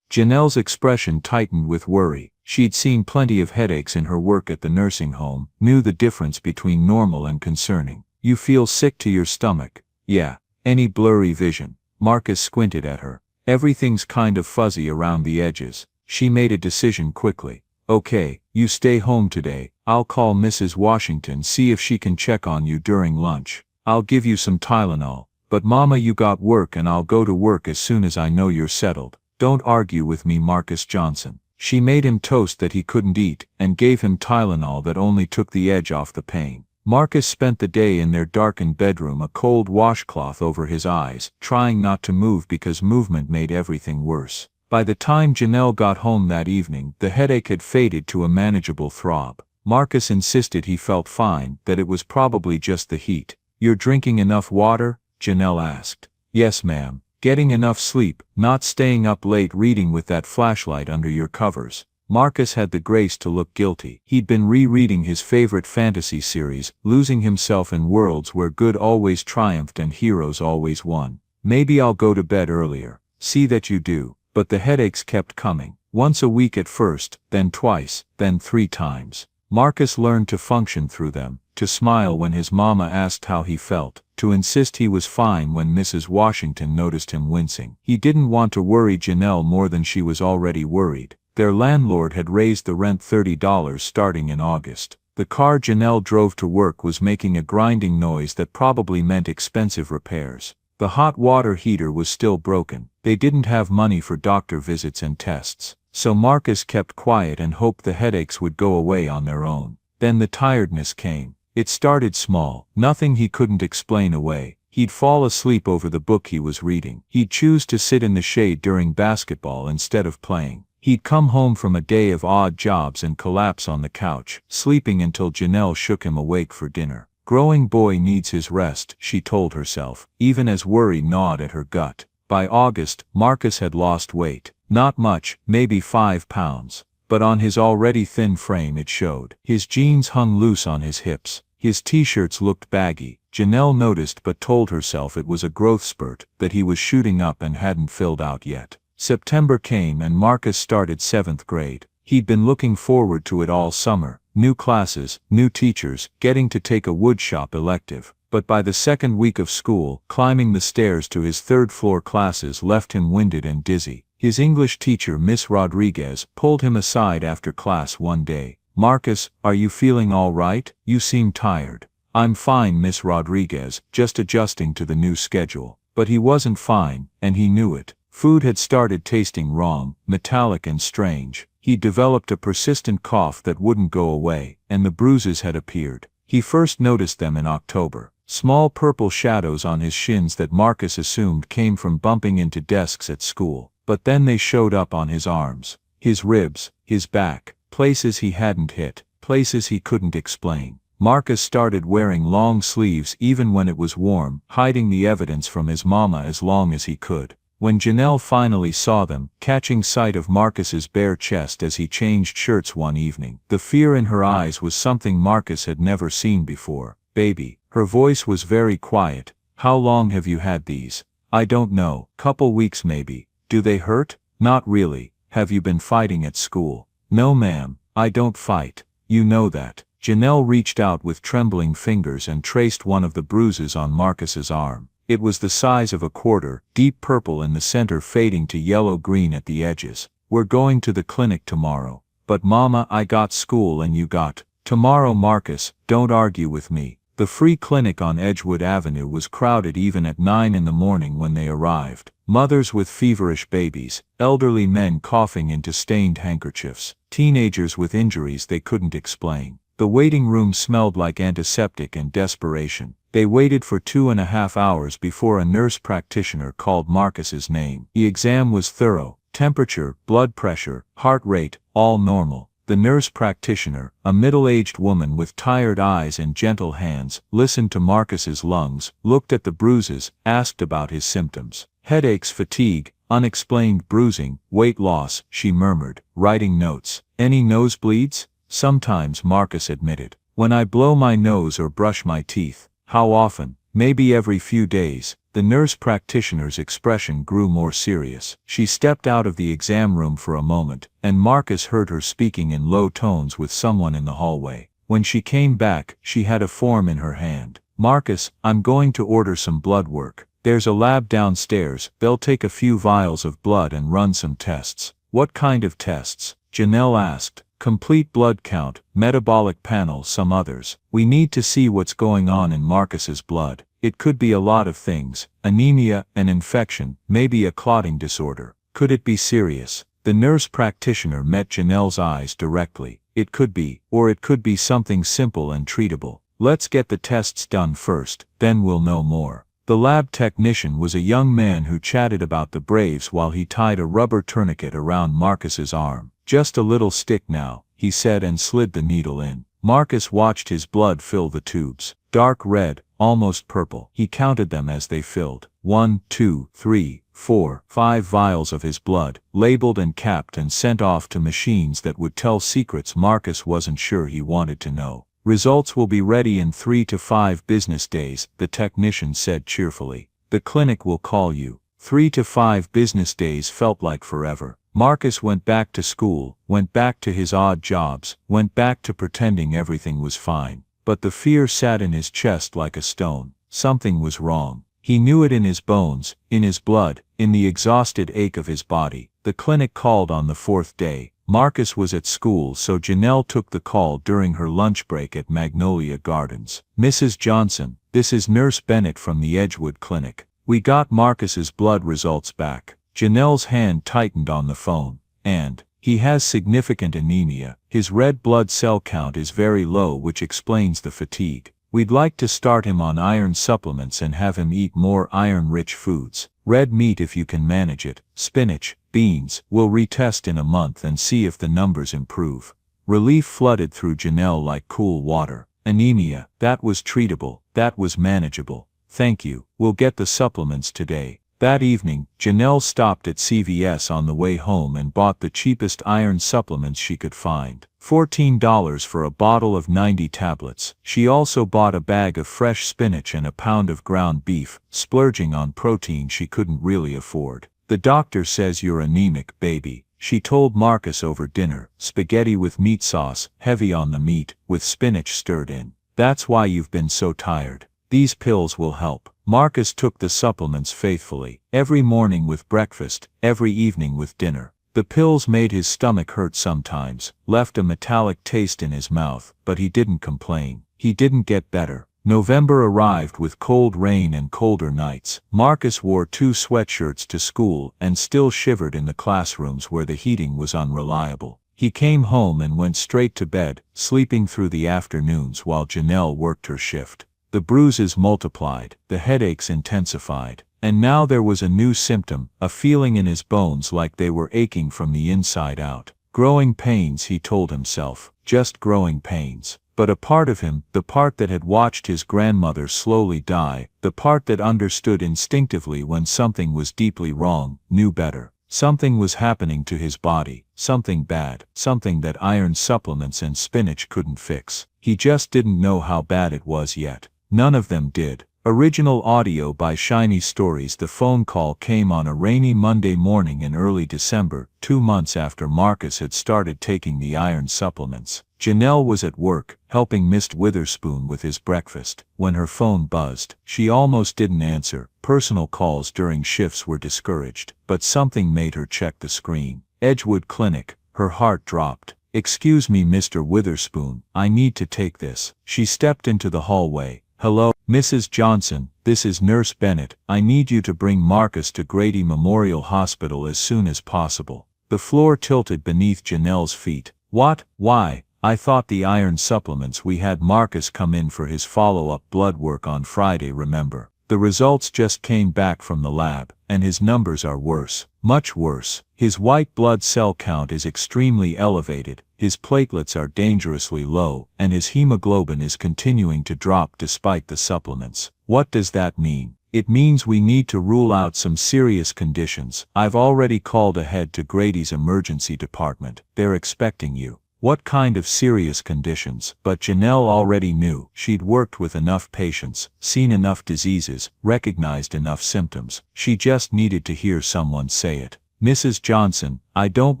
Janelle's expression tightened with worry. She'd seen plenty of headaches in her work at the nursing home, knew the difference between normal and concerning. "You feel sick to your stomach?" "Yeah." "Any blurry vision?" Marcus squinted at her. "Everything's kind of fuzzy around the edges." She made a decision quickly. "Okay, you stay home today. I'll call Mrs. Washington, see if she can check on you during lunch. I'll give you some Tylenol. But Mama, you got work and I'll go to work as soon as I know you're settled. Don't argue with me, Marcus Johnson." She made him toast that he couldn't eat, and gave him Tylenol that only took the edge off the pain. Marcus spent the day in their darkened bedroom, a cold washcloth over his eyes, trying not to move because movement made everything worse. By the time Janelle got home that evening, the headache had faded to a manageable throb. Marcus insisted he felt fine, that it was probably just the heat. "You're drinking enough water?" Janelle asked. "Yes, ma'am." "Getting enough sleep, not staying up late reading with that flashlight under your covers?" Marcus had the grace to look guilty. He'd been rereading his favorite fantasy series, losing himself in worlds where good always triumphed and heroes always won. "Maybe I'll go to bed earlier." "See that you do." But the headaches kept coming. Once a week at first, then twice, then 3 times. Marcus learned to function through them, to smile when his mama asked how he felt, to insist he was fine when Mrs. Washington noticed him wincing. He didn't want to worry Janelle more than she was already worried. Their landlord had raised the rent $30 starting in August. The car Janelle drove to work was making a grinding noise that probably meant expensive repairs. The hot water heater was still broken. They didn't have money for doctor visits and tests. So Marcus kept quiet and hoped the headaches would go away on their own. Then the tiredness came. It started small, nothing he couldn't explain away. He'd fall asleep over the book he was reading. He'd choose to sit in the shade during basketball instead of playing. He'd come home from a day of odd jobs and collapse on the couch, sleeping until Janelle shook him awake for dinner. Growing boy needs his rest, she told herself, even as worry gnawed at her gut. By August, Marcus had lost weight. Not much, maybe 5 pounds. But on his already thin frame it showed. His jeans hung loose on his hips. His t-shirts looked baggy. Janelle noticed but told herself it was a growth spurt, that he was shooting up and hadn't filled out yet. September came and Marcus started 7th grade. He'd been looking forward to it all summer. New classes, new teachers, getting to take a woodshop elective. But by the 2nd week of school, climbing the stairs to his 3rd-floor classes left him winded and dizzy. His English teacher, Miss Rodriguez, pulled him aside after class one day. "Marcus, are you feeling all right? You seem tired." "I'm fine, Miss Rodriguez, just adjusting to the new schedule." But he wasn't fine, and he knew it. Food had started tasting wrong, metallic and strange. He'd developed a persistent cough that wouldn't go away, and the bruises had appeared. He first noticed them in October. Small purple shadows on his shins that Marcus assumed came from bumping into desks at school. But then they showed up on his arms, his ribs, his back, places he hadn't hit, places he couldn't explain. Marcus started wearing long sleeves even when it was warm, hiding the evidence from his mama as long as he could. When Janelle finally saw them, catching sight of Marcus's bare chest as he changed shirts one evening, the fear in her eyes was something Marcus had never seen before. "Baby." Her voice was very quiet. "How long have you had these?" "I don't know. Couple weeks maybe." "Do they hurt?" "Not really." "Have you been fighting at school?" "No ma'am, I don't fight. You know that." Janelle reached out with trembling fingers and traced one of the bruises on Marcus's arm. It was the size of a quarter, deep purple in the center fading to yellow-green at the edges. "We're going to the clinic tomorrow." "But mama, I got school and you got." "Tomorrow Marcus, don't argue with me." The free clinic on Edgewood Avenue was crowded even at 9 in the morning when they arrived. Mothers with feverish babies, elderly men coughing into stained handkerchiefs, teenagers with injuries they couldn't explain. The waiting room smelled like antiseptic and desperation. They waited for 2.5 hours before a nurse practitioner called Marcus's name. The exam was thorough. Temperature, blood pressure, heart rate, all normal. The nurse practitioner, a middle-aged woman with tired eyes and gentle hands, listened to Marcus's lungs, looked at the bruises, asked about his symptoms. "Headaches, fatigue, unexplained bruising, weight loss," she murmured, writing notes. "Any nosebleeds?" "Sometimes," Marcus admitted. "When I blow my nose or brush my teeth." "How often?" "Maybe every few days." The nurse practitioner's expression grew more serious. She stepped out of the exam room for a moment, and Marcus heard her speaking in low tones with someone in the hallway. When she came back, she had a form in her hand. "Marcus, I'm going to order some blood work. There's a lab downstairs. They'll take a few vials of blood and run some tests." "What kind of tests?" Janelle asked. "Complete blood count, metabolic panel, some others. We need to see what's going on in Marcus's blood. It could be a lot of things: anemia, an infection, maybe a clotting disorder. Could it be serious?" The nurse practitioner met Janelle's eyes directly. "It could be, or it could be something simple and treatable. Let's get the tests done first, then we'll know more." The lab technician was a young man who chatted about the Braves while he tied a rubber tourniquet around Marcus's arm. "Just a little stick now," he said and slid the needle in. Marcus watched his blood fill the tubes. Dark red, almost purple. He counted them as they filled. 1, 2, 3, 4, 5 vials of his blood, labeled and capped and sent off to machines that would tell secrets Marcus wasn't sure he wanted to know. "Results will be ready in 3 to 5 business days," the technician said cheerfully. "The clinic will call you." 3 to 5 business days felt like forever. Marcus went back to school, went back to his odd jobs, went back to pretending everything was fine. But the fear sat in his chest like a stone. Something was wrong. He knew it in his bones, in his blood, in the exhausted ache of his body. The clinic called on the 4th day. Marcus was at school, so Janelle took the call during her lunch break at Magnolia Gardens. "Mrs. Johnson, this is Nurse Bennett from the Edgewood Clinic. We got Marcus's blood results back." Janelle's hand tightened on the phone. "And he has significant anemia. His red blood cell count is very low, which explains the fatigue. We'd like to start him on iron supplements and have him eat more iron-rich foods. Red meat if you can manage it, spinach, beans. We'll retest in a month and see if the numbers improve." Relief flooded through Janelle like cool water. Anemia, that was treatable, that was manageable. "Thank you, we'll get the supplements today." That evening, Janelle stopped at CVS on the way home and bought the cheapest iron supplements she could find. $14 for a bottle of 90 tablets. She also bought a bag of fresh spinach and a pound of ground beef, splurging on protein she couldn't really afford. "The doctor says you're anemic, baby," she told Marcus over dinner. "Spaghetti with meat sauce, heavy on the meat, with spinach stirred in. That's why you've been so tired. These pills will help." Marcus took the supplements faithfully, every morning with breakfast, every evening with dinner. The pills made his stomach hurt sometimes, left a metallic taste in his mouth, but he didn't complain. He didn't get better. November arrived with cold rain and colder nights. Marcus wore 2 sweatshirts to school and still shivered in the classrooms where the heating was unreliable. He came home and went straight to bed, sleeping through the afternoons while Janelle worked her shift. The bruises multiplied, the headaches intensified, and now there was a new symptom, a feeling in his bones like they were aching from the inside out. Growing pains, he told himself, just growing pains. But a part of him, the part that had watched his grandmother slowly die, the part that understood instinctively when something was deeply wrong, knew better. Something was happening to his body, something bad, something that iron supplements and spinach couldn't fix. He just didn't know how bad it was yet. None of them did. Original audio by Shiny Stories. The phone call came on a rainy Monday morning in early December, 2 months after Marcus had started taking the iron supplements. Janelle was at work, helping Mr. Witherspoon with his breakfast, when her phone buzzed. She almost didn't answer. Personal calls during shifts were discouraged, but something made her check the screen. Edgewood Clinic. Her heart dropped. "Excuse me, Mr. Witherspoon, I need to take this." She stepped into the hallway. "Hello, Mrs. Johnson, this is Nurse Bennett. I need you to bring Marcus to Grady Memorial Hospital as soon as possible." The floor tilted beneath Janelle's feet. "What? Why? I thought the iron supplements. We had Marcus come in for his follow-up blood work on Friday, remember? The results just came back from the lab, and his numbers are worse, much worse. His white blood cell count is extremely elevated, his platelets are dangerously low, and his hemoglobin is continuing to drop despite the supplements." "What does that mean?" "It means we need to rule out some serious conditions. I've already called ahead to Grady's emergency department. They're expecting you." "What kind of serious conditions?" But Janelle already knew. She'd worked with enough patients, seen enough diseases, recognized enough symptoms. She just needed to hear someone say it. "Mrs. Johnson, I don't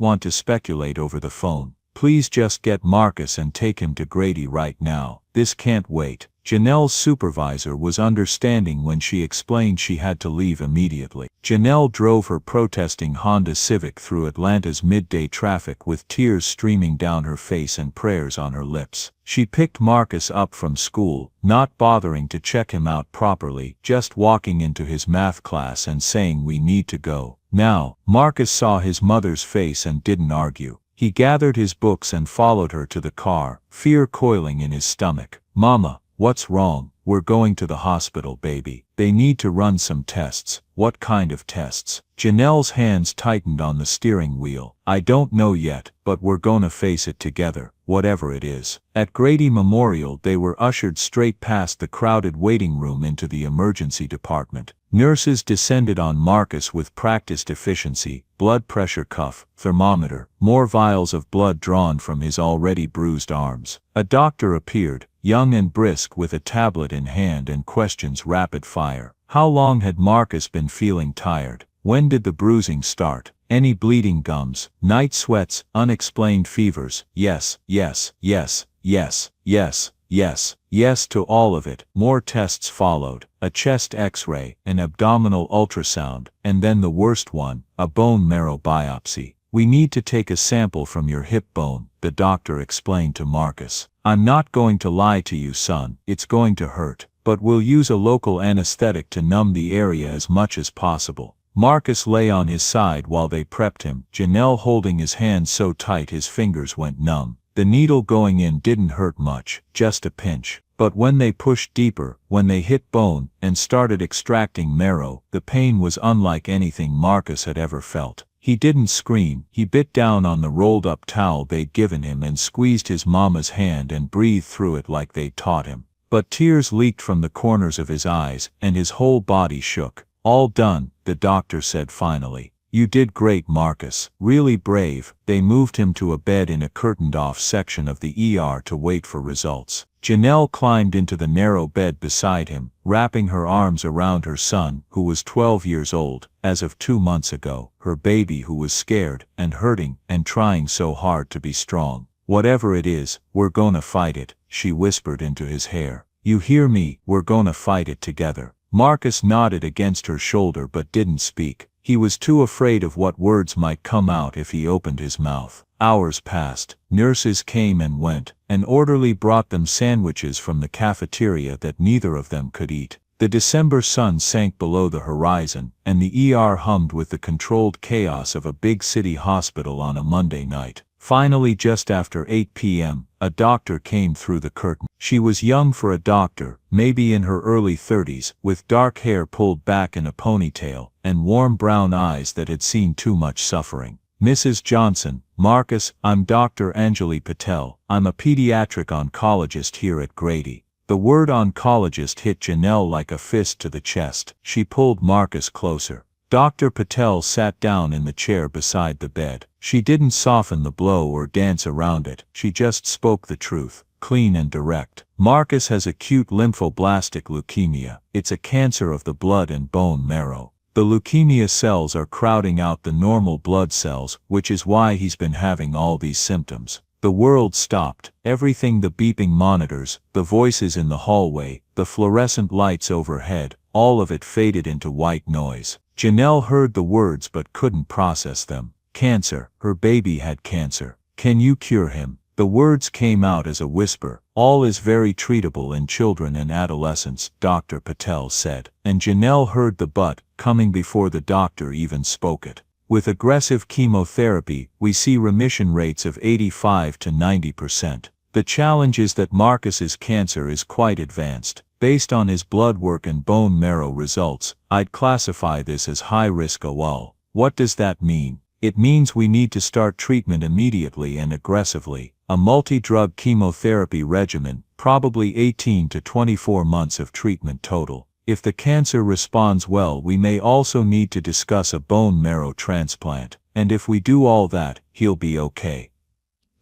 want to speculate over the phone. Please just get Marcus and take him to Grady right now. This can't wait." Janelle's supervisor was understanding when she explained she had to leave immediately. Janelle drove her protesting Honda Civic through Atlanta's midday traffic with tears streaming down her face and prayers on her lips. She picked Marcus up from school, not bothering to check him out properly, just walking into his math class and saying, "We need to go now." Marcus saw his mother's face and didn't argue. He gathered his books and followed her to the car, fear coiling in his stomach. "Mama, what's wrong?" "We're going to the hospital, baby. They need to run some tests." "What kind of tests?" Janelle's hands tightened on the steering wheel. "I don't know yet, but we're gonna face it together, whatever it is." At Grady Memorial they were ushered straight past the crowded waiting room into the emergency department. Nurses descended on Marcus with practiced efficiency, blood pressure cuff, thermometer, more vials of blood drawn from his already bruised arms. A doctor appeared, young and brisk with a tablet in hand and questions rapid fire. How long had Marcus been feeling tired? When did the bruising start? Any bleeding gums? Night sweats? Unexplained fevers? Yes, yes, yes, yes, yes, yes, yes to all of it. More tests followed. A chest x-ray, an abdominal ultrasound, and then the worst one, a bone marrow biopsy. "We need to take a sample from your hip bone," the doctor explained to Marcus. "I'm not going to lie to you, son. It's going to hurt, but we'll use a local anesthetic to numb the area as much as possible." Marcus lay on his side while they prepped him, Janelle holding his hand so tight his fingers went numb. The needle going in didn't hurt much, just a pinch. But when they pushed deeper, when they hit bone, and started extracting marrow, the pain was unlike anything Marcus had ever felt. He didn't scream. He bit down on the rolled-up towel they'd given him and squeezed his mama's hand and breathed through it like they'd taught him. But tears leaked from the corners of his eyes, and his whole body shook. "All done," the doctor said finally. "You did great, Marcus. Really brave." They moved him to a bed in a curtained-off section of the ER to wait for results. Janelle climbed into the narrow bed beside him, wrapping her arms around her son, who was 12 years old, as of 2 months ago, her baby who was scared, and hurting, and trying so hard to be strong. "Whatever it is, we're gonna fight it," she whispered into his hair. "You hear me? We're gonna fight it together." Marcus nodded against her shoulder but didn't speak. He was too afraid of what words might come out if he opened his mouth. Hours passed. Nurses came and went. An orderly brought them sandwiches from the cafeteria that neither of them could eat. The December sun sank below the horizon, and the ER hummed with the controlled chaos of a big city hospital on a Monday night. Finally, just after 8 p.m., a doctor came through the curtain. She was young for a doctor, maybe in her early 30s, with dark hair pulled back in a ponytail, and warm brown eyes that had seen too much suffering. "Mrs. Johnson, "Marcus, I'm Dr. Anjali Patel. I'm a pediatric oncologist here at Grady." The word oncologist hit Janelle like a fist to the chest. She pulled Marcus closer. Dr. Patel sat down in the chair beside the bed. She didn't soften the blow or dance around it. She just spoke the truth, clean and direct. "Marcus has acute lymphoblastic leukemia. It's a cancer of the blood and bone marrow. The leukemia cells are crowding out the normal blood cells, which is why he's been having all these symptoms." The world stopped. Everything, the beeping monitors, the voices in the hallway, the fluorescent lights overhead, all of it faded into white noise. Janelle heard the words but couldn't process them. Cancer. Her baby had cancer. "Can you cure him?" The words came out as a whisper. "All is very treatable in children and adolescents," Dr. Patel said. And Janelle heard the but coming before the doctor even spoke it. "With aggressive chemotherapy, we see remission rates of 85 to 90%. The challenge is that Marcus's cancer is quite advanced. Based on his blood work and bone marrow results, I'd classify this as high-risk OL." "What does that mean?" "It means we need to start treatment immediately and aggressively. A multi-drug chemotherapy regimen, probably 18 to 24 months of treatment total. If the cancer responds well, we may also need to discuss a bone marrow transplant. And if we do all that, he'll be okay."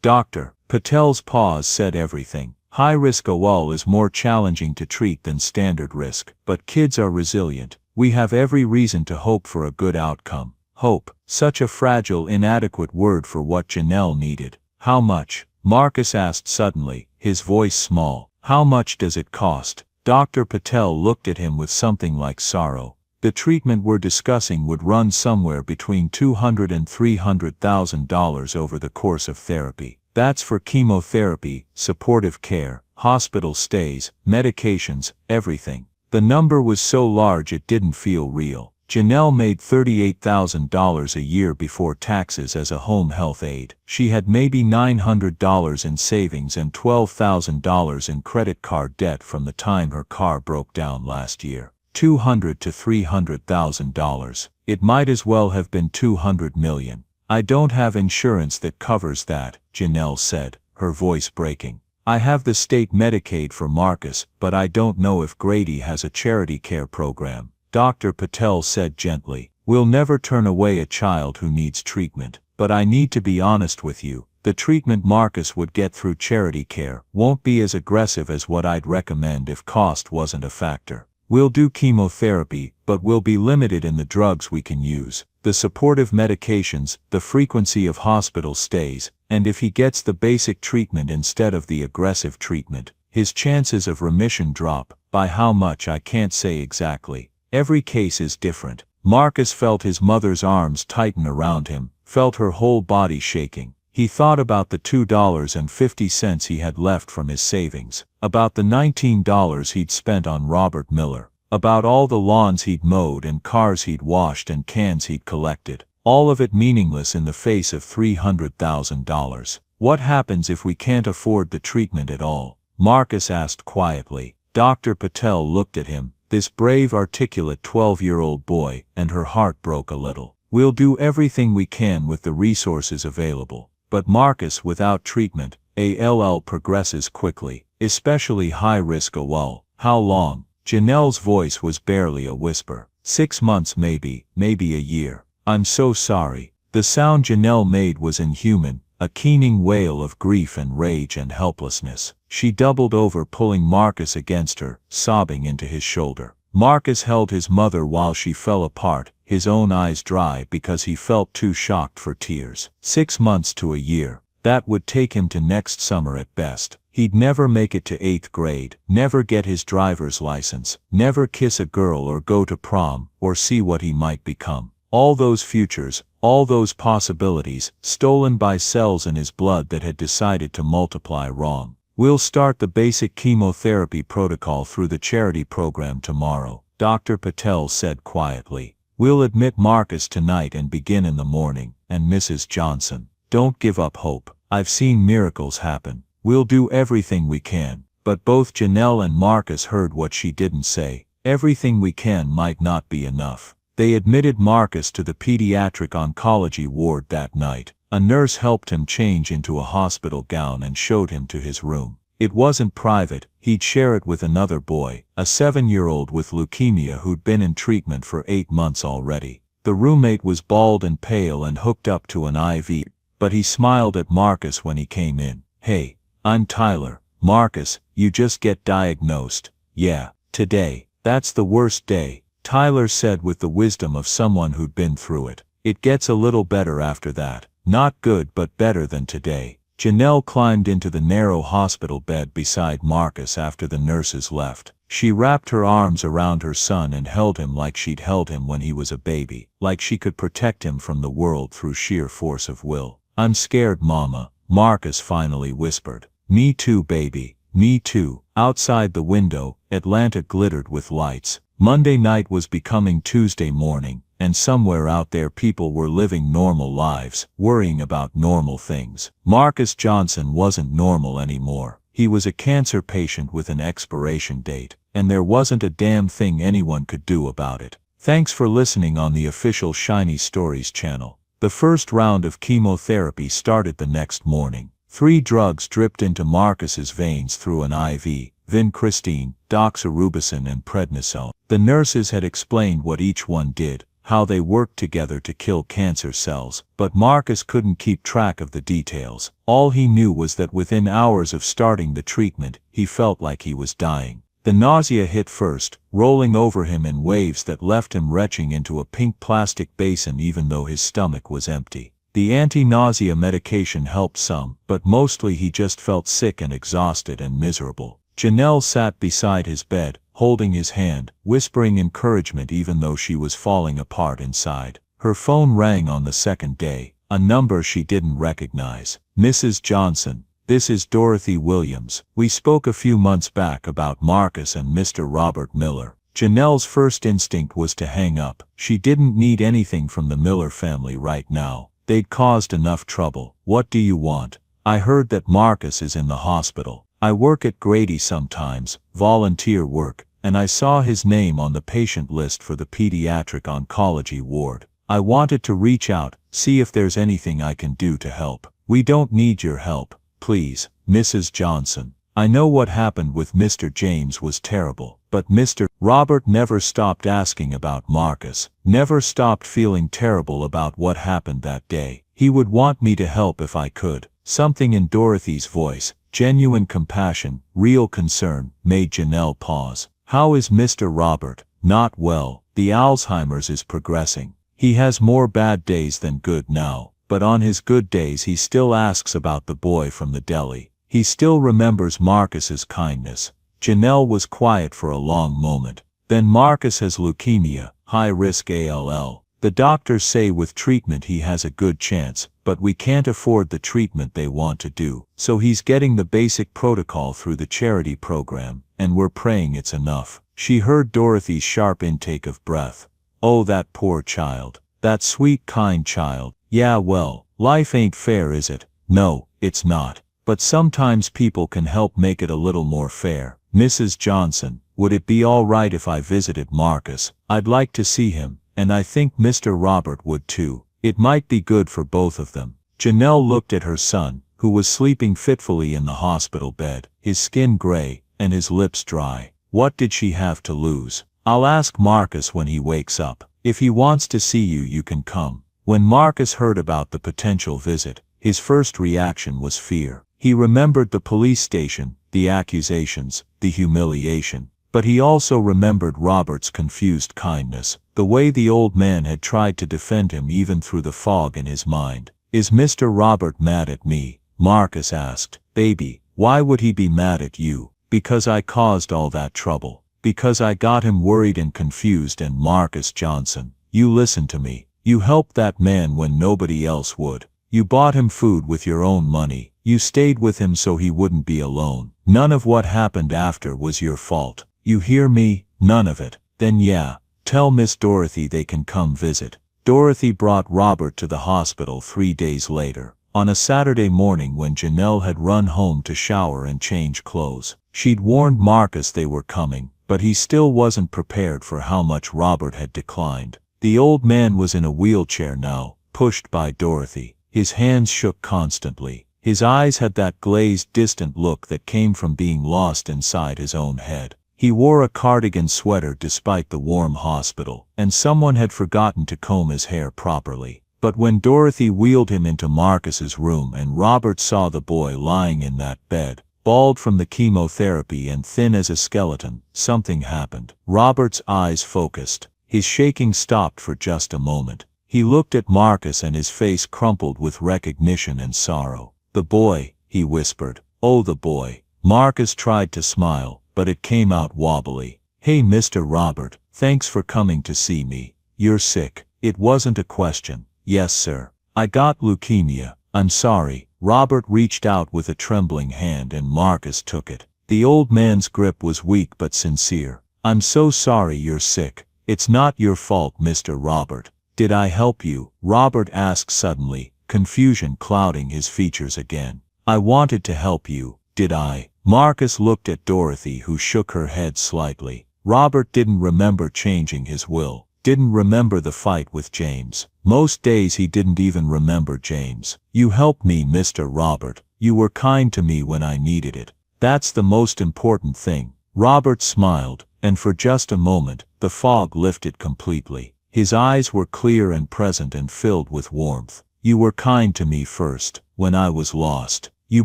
Dr. Patel's pause said everything. High-risk OL is more challenging to treat than standard risk, but kids are resilient. We have every reason to hope for a good outcome. Hope, such a fragile, inadequate word for what Janelle needed. "How much?" Marcus asked suddenly, his voice small. "How much does it cost?" Dr. Patel looked at him with something like sorrow. "The treatment we're discussing would run somewhere between $200,000 and $300,000 over the course of therapy. That's for chemotherapy, supportive care, hospital stays, medications, everything." The number was so large it didn't feel real. Janelle made $38,000 a year before taxes as a home health aide. She had maybe $900 in savings and $12,000 in credit card debt from the time her car broke down last year. $200,000 to $300,000. It might as well have been $200 million. "I don't have insurance that covers that," Janelle said, her voice breaking. "I have the state Medicaid for Marcus, but I don't know if Grady has a charity care program." Dr. Patel said gently, "We'll never turn away a child who needs treatment. But I need to be honest with you. The treatment Marcus would get through charity care won't be as aggressive as what I'd recommend if cost wasn't a factor. We'll do chemotherapy, but we'll be limited in the drugs we can use, the supportive medications, the frequency of hospital stays, and if he gets the basic treatment instead of the aggressive treatment, his chances of remission drop. By how much I can't say exactly. Every case is different." Marcus felt his mother's arms tighten around him, felt her whole body shaking. He thought about the $2.50 he had left from his savings, about the $19 he'd spent on Robert Miller, about all the lawns he'd mowed and cars he'd washed and cans he'd collected, all of it meaningless in the face of $300,000. "What happens if we can't afford the treatment at all?" Marcus asked quietly. Dr. Patel looked at him, this brave, articulate 12-year-old boy, and her heart broke a little. "We'll do everything we can with the resources available. But Marcus, without treatment, ALL progresses quickly, especially high-risk OL. How long?" Janelle's voice was barely a whisper. 6 months maybe a year. "I'm so sorry." The sound Janelle made was inhuman, a keening wail of grief and rage and helplessness. She doubled over, pulling Marcus against her, sobbing into his shoulder. Marcus held his mother while she fell apart, his own eyes dry because he felt too shocked for tears. 6 months to a year. That would take him to next summer at best. He'd never make it to 8th grade, never get his driver's license, never kiss a girl or go to prom, or see what he might become. All those futures, all those possibilities, stolen by cells in his blood that had decided to multiply wrong. "We'll start the basic chemotherapy protocol through the charity program tomorrow," Dr. Patel said quietly. "We'll admit Marcus tonight and begin in the morning, and Mrs. Johnson, don't give up hope. I've seen miracles happen. We'll do everything we can." But both Janelle and Marcus heard what she didn't say. Everything we can might not be enough. They admitted Marcus to the pediatric oncology ward that night. A nurse helped him change into a hospital gown and showed him to his room. It wasn't private, he'd share it with another boy, a 7-year-old with leukemia who'd been in treatment for 8 months already. The roommate was bald and pale and hooked up to an IV, but he smiled at Marcus when he came in. "Hey, I'm Tyler." "Marcus, you just get diagnosed." "Yeah, today. That's the worst day," Tyler said with the wisdom of someone who'd been through it. "It gets a little better after that. Not good but better than today." Janelle climbed into the narrow hospital bed beside Marcus after the nurses left. She wrapped her arms around her son and held him like she'd held him when he was a baby, like she could protect him from the world through sheer force of will. "I'm scared, Mama," Marcus finally whispered. "Me too, baby. Me too." Outside the window, Atlanta glittered with lights. Monday night was becoming Tuesday morning, and somewhere out there people were living normal lives, worrying about normal things. Marcus Johnson wasn't normal anymore. He was a cancer patient with an expiration date, and there wasn't a damn thing anyone could do about it. Thanks for listening on the official Shiny Stories channel. The first round of chemotherapy started the next morning. 3 drugs dripped into Marcus's veins through an IV: vincristine, doxorubicin and prednisone. The nurses had explained what each one did, how they worked together to kill cancer cells, but Marcus couldn't keep track of the details. All he knew was that within hours of starting the treatment, he felt like he was dying. The nausea hit first, rolling over him in waves that left him retching into a pink plastic basin even though his stomach was empty. The anti-nausea medication helped some, but mostly he just felt sick and exhausted and miserable. Janelle sat beside his bed, holding his hand, whispering encouragement even though she was falling apart inside. Her phone rang on the second day, a number she didn't recognize. "Mrs. Johnson, this is Dorothy Williams. We spoke a few months back about Marcus and Mr. Robert Miller." Janelle's first instinct was to hang up. She didn't need anything from the Miller family right now. They'd caused enough trouble. "What do you want?" "I heard that Marcus is in the hospital. I work at Grady sometimes, volunteer work, and I saw his name on the patient list for the pediatric oncology ward. I wanted to reach out, see if there's anything I can do to help." "We don't need your help, please, Mrs. Johnson. I know what happened with Mr. James was terrible, but Mr. Robert never stopped asking about Marcus, never stopped feeling terrible about what happened that day. He would want me to help if I could." Something in Dorothy's voice, genuine compassion, real concern, made Janelle pause. "How is Mr. Robert?" "Not well. The Alzheimer's is progressing. He has more bad days than good now, but on his good days he still asks about the boy from the deli. He still remembers Marcus's kindness." Janelle was quiet for a long moment. "Then Marcus has leukemia, high-risk ALL. The doctors say with treatment he has a good chance, but we can't afford the treatment they want to do. So he's getting the basic protocol through the charity program, and we're praying it's enough." She heard Dorothy's sharp intake of breath. "Oh, that poor child. That sweet, kind child. Yeah, well, life ain't fair, is it?" "No, it's not. But sometimes people can help make it a little more fair." "Mrs. Johnson, would it be all right if I visited Marcus? I'd like to see him, and I think Mr. Robert would too. It might be good for both of them." Janelle looked at her son, who was sleeping fitfully in the hospital bed, his skin gray, and his lips dry. What did she have to lose? "I'll ask Marcus when he wakes up. If he wants to see you, you can come." When Marcus heard about the potential visit, his first reaction was fear. He remembered the police station, the accusations, the humiliation. But he also remembered Robert's confused kindness, the way the old man had tried to defend him even through the fog in his mind. "Is Mr. Robert mad at me?" Marcus asked. "Baby, why would he be mad at you?" "Because I caused all that trouble. Because I got him worried and confused." And Marcus Johnson, you listen to me. You helped that man when nobody else would. You bought him food with your own money. You stayed with him so he wouldn't be alone. None of what happened after was your fault. You hear me? None of it. Then yeah, tell Miss Dorothy they can come visit." Dorothy brought Robert to the hospital 3 days later, on a Saturday morning when Janelle had run home to shower and change clothes. She'd warned Marcus they were coming, but he still wasn't prepared for how much Robert had declined. The old man was in a wheelchair now, pushed by Dorothy. His hands shook constantly. His eyes had that glazed, distant look that came from being lost inside his own head. He wore a cardigan sweater despite the warm hospital, and someone had forgotten to comb his hair properly. But when Dorothy wheeled him into Marcus's room and Robert saw the boy lying in that bed, bald from the chemotherapy and thin as a skeleton, something happened. Robert's eyes focused. His shaking stopped for just a moment. He looked at Marcus and his face crumpled with recognition and sorrow. "The boy," he whispered. "Oh, the boy." Marcus tried to smile, but it came out wobbly. "Hey, Mr. Robert, thanks for coming to see me. You're sick." It wasn't a question. "Yes, sir. I got leukemia. I'm sorry." Robert reached out with a trembling hand and Marcus took it. The old man's grip was weak but sincere. "I'm so sorry you're sick. It's not your fault, Mr. Robert." "Did I help you?" Robert asked suddenly, confusion clouding his features again. "I wanted to help you. Did I?" Marcus looked at Dorothy, who shook her head slightly. Robert didn't remember changing his will, didn't remember the fight with James. Most days he didn't even remember James. "You helped me, Mr. Robert. You were kind to me when I needed it. That's the most important thing." Robert smiled, and for just a moment, the fog lifted completely. His eyes were clear and present and filled with warmth. "You were kind to me first, when I was lost. You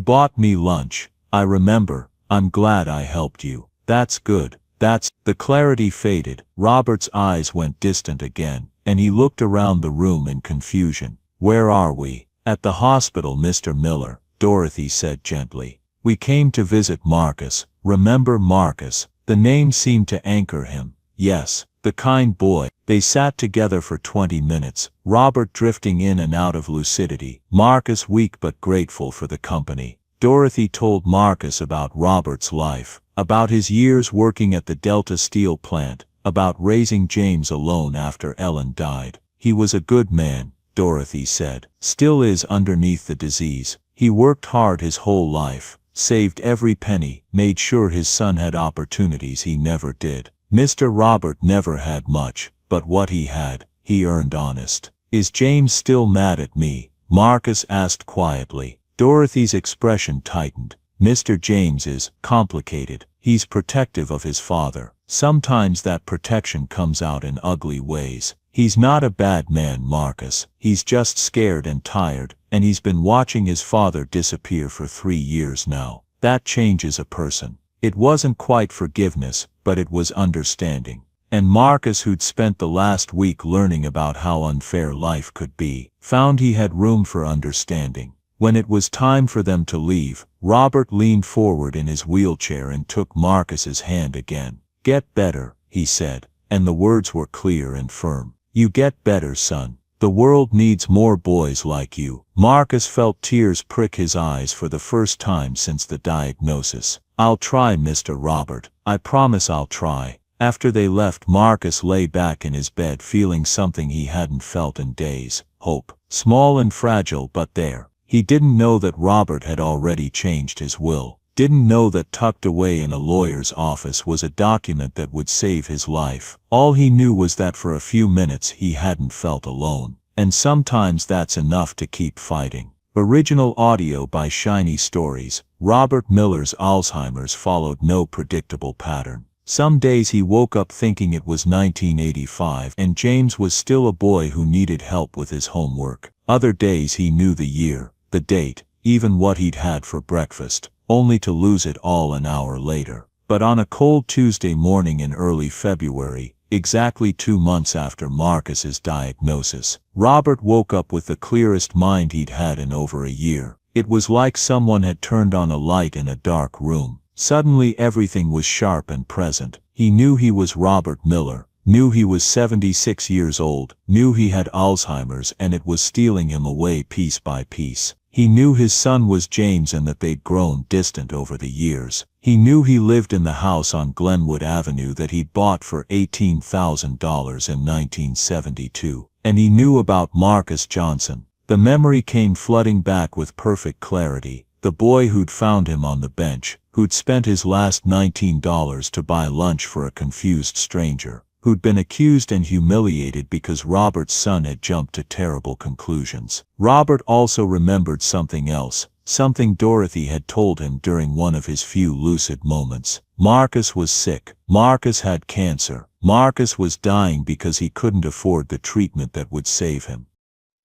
bought me lunch. I remember. I'm glad I helped you." "That's good. The clarity faded. Robert's eyes went distant again, and he looked around the room in confusion. "Where are we?" "At the hospital, Mr. Miller," Dorothy said gently. "We came to visit Marcus. Remember Marcus?" The name seemed to anchor him. "Yes, the kind boy." They sat together for 20 minutes, Robert drifting in and out of lucidity, Marcus weak but grateful for the company. Dorothy told Marcus about Robert's life, about his years working at the Delta Steel plant, about raising James alone after Ellen died. "He was a good man," Dorothy said. "Still is underneath the disease. He worked hard his whole life, saved every penny, made sure his son had opportunities he never did. Mr. Robert never had much, but what he had, he earned honest." "Is James still mad at me?" Marcus asked quietly. Dorothy's expression tightened. "Mr. James is complicated. He's protective of his father. Sometimes that protection comes out in ugly ways. He's not a bad man, Marcus. He's just scared and tired, and he's been watching his father disappear for 3 years now. That changes a person." It wasn't quite forgiveness, but it was understanding. And Marcus, who'd spent the last week learning about how unfair life could be, found he had room for understanding. When it was time for them to leave, Robert leaned forward in his wheelchair and took Marcus's hand again. "Get better," he said, and the words were clear and firm. "You get better, son. The world needs more boys like you." Marcus felt tears prick his eyes for the first time since the diagnosis. "I'll try, Mr. Robert. I promise I'll try." After they left, Marcus lay back in his bed feeling something he hadn't felt in days. Hope. Small and fragile, but there. He didn't know that Robert had already changed his will. Didn't know that tucked away in a lawyer's office was a document that would save his life. All he knew was that for a few minutes he hadn't felt alone. And sometimes that's enough to keep fighting. Original audio by Shiny Stories. Robert Miller's Alzheimer's followed no predictable pattern. Some days he woke up thinking it was 1985 and James was still a boy who needed help with his homework. Other days he knew the year, the date, even what he'd had for breakfast, only to lose it all an hour later. But on a cold Tuesday morning in early February, exactly 2 months after Marcus's diagnosis, Robert woke up with the clearest mind he'd had in over a year. It was like someone had turned on a light in a dark room. Suddenly everything was sharp and present. He knew he was Robert Miller, knew he was 76 years old, knew he had Alzheimer's and it was stealing him away piece by piece. He knew his son was James and that they'd grown distant over the years. He knew he lived in the house on Glenwood Avenue that he'd bought for $18,000 in 1972. And he knew about Marcus Johnson. The memory came flooding back with perfect clarity. The boy who'd found him on the bench, who'd spent his last $19 to buy lunch for a confused stranger. who'd been accused and humiliated because Robert's son had jumped to terrible conclusions. Robert also remembered something else, something Dorothy had told him during one of his few lucid moments. Marcus was sick. Marcus had cancer. Marcus was dying because he couldn't afford the treatment that would save him.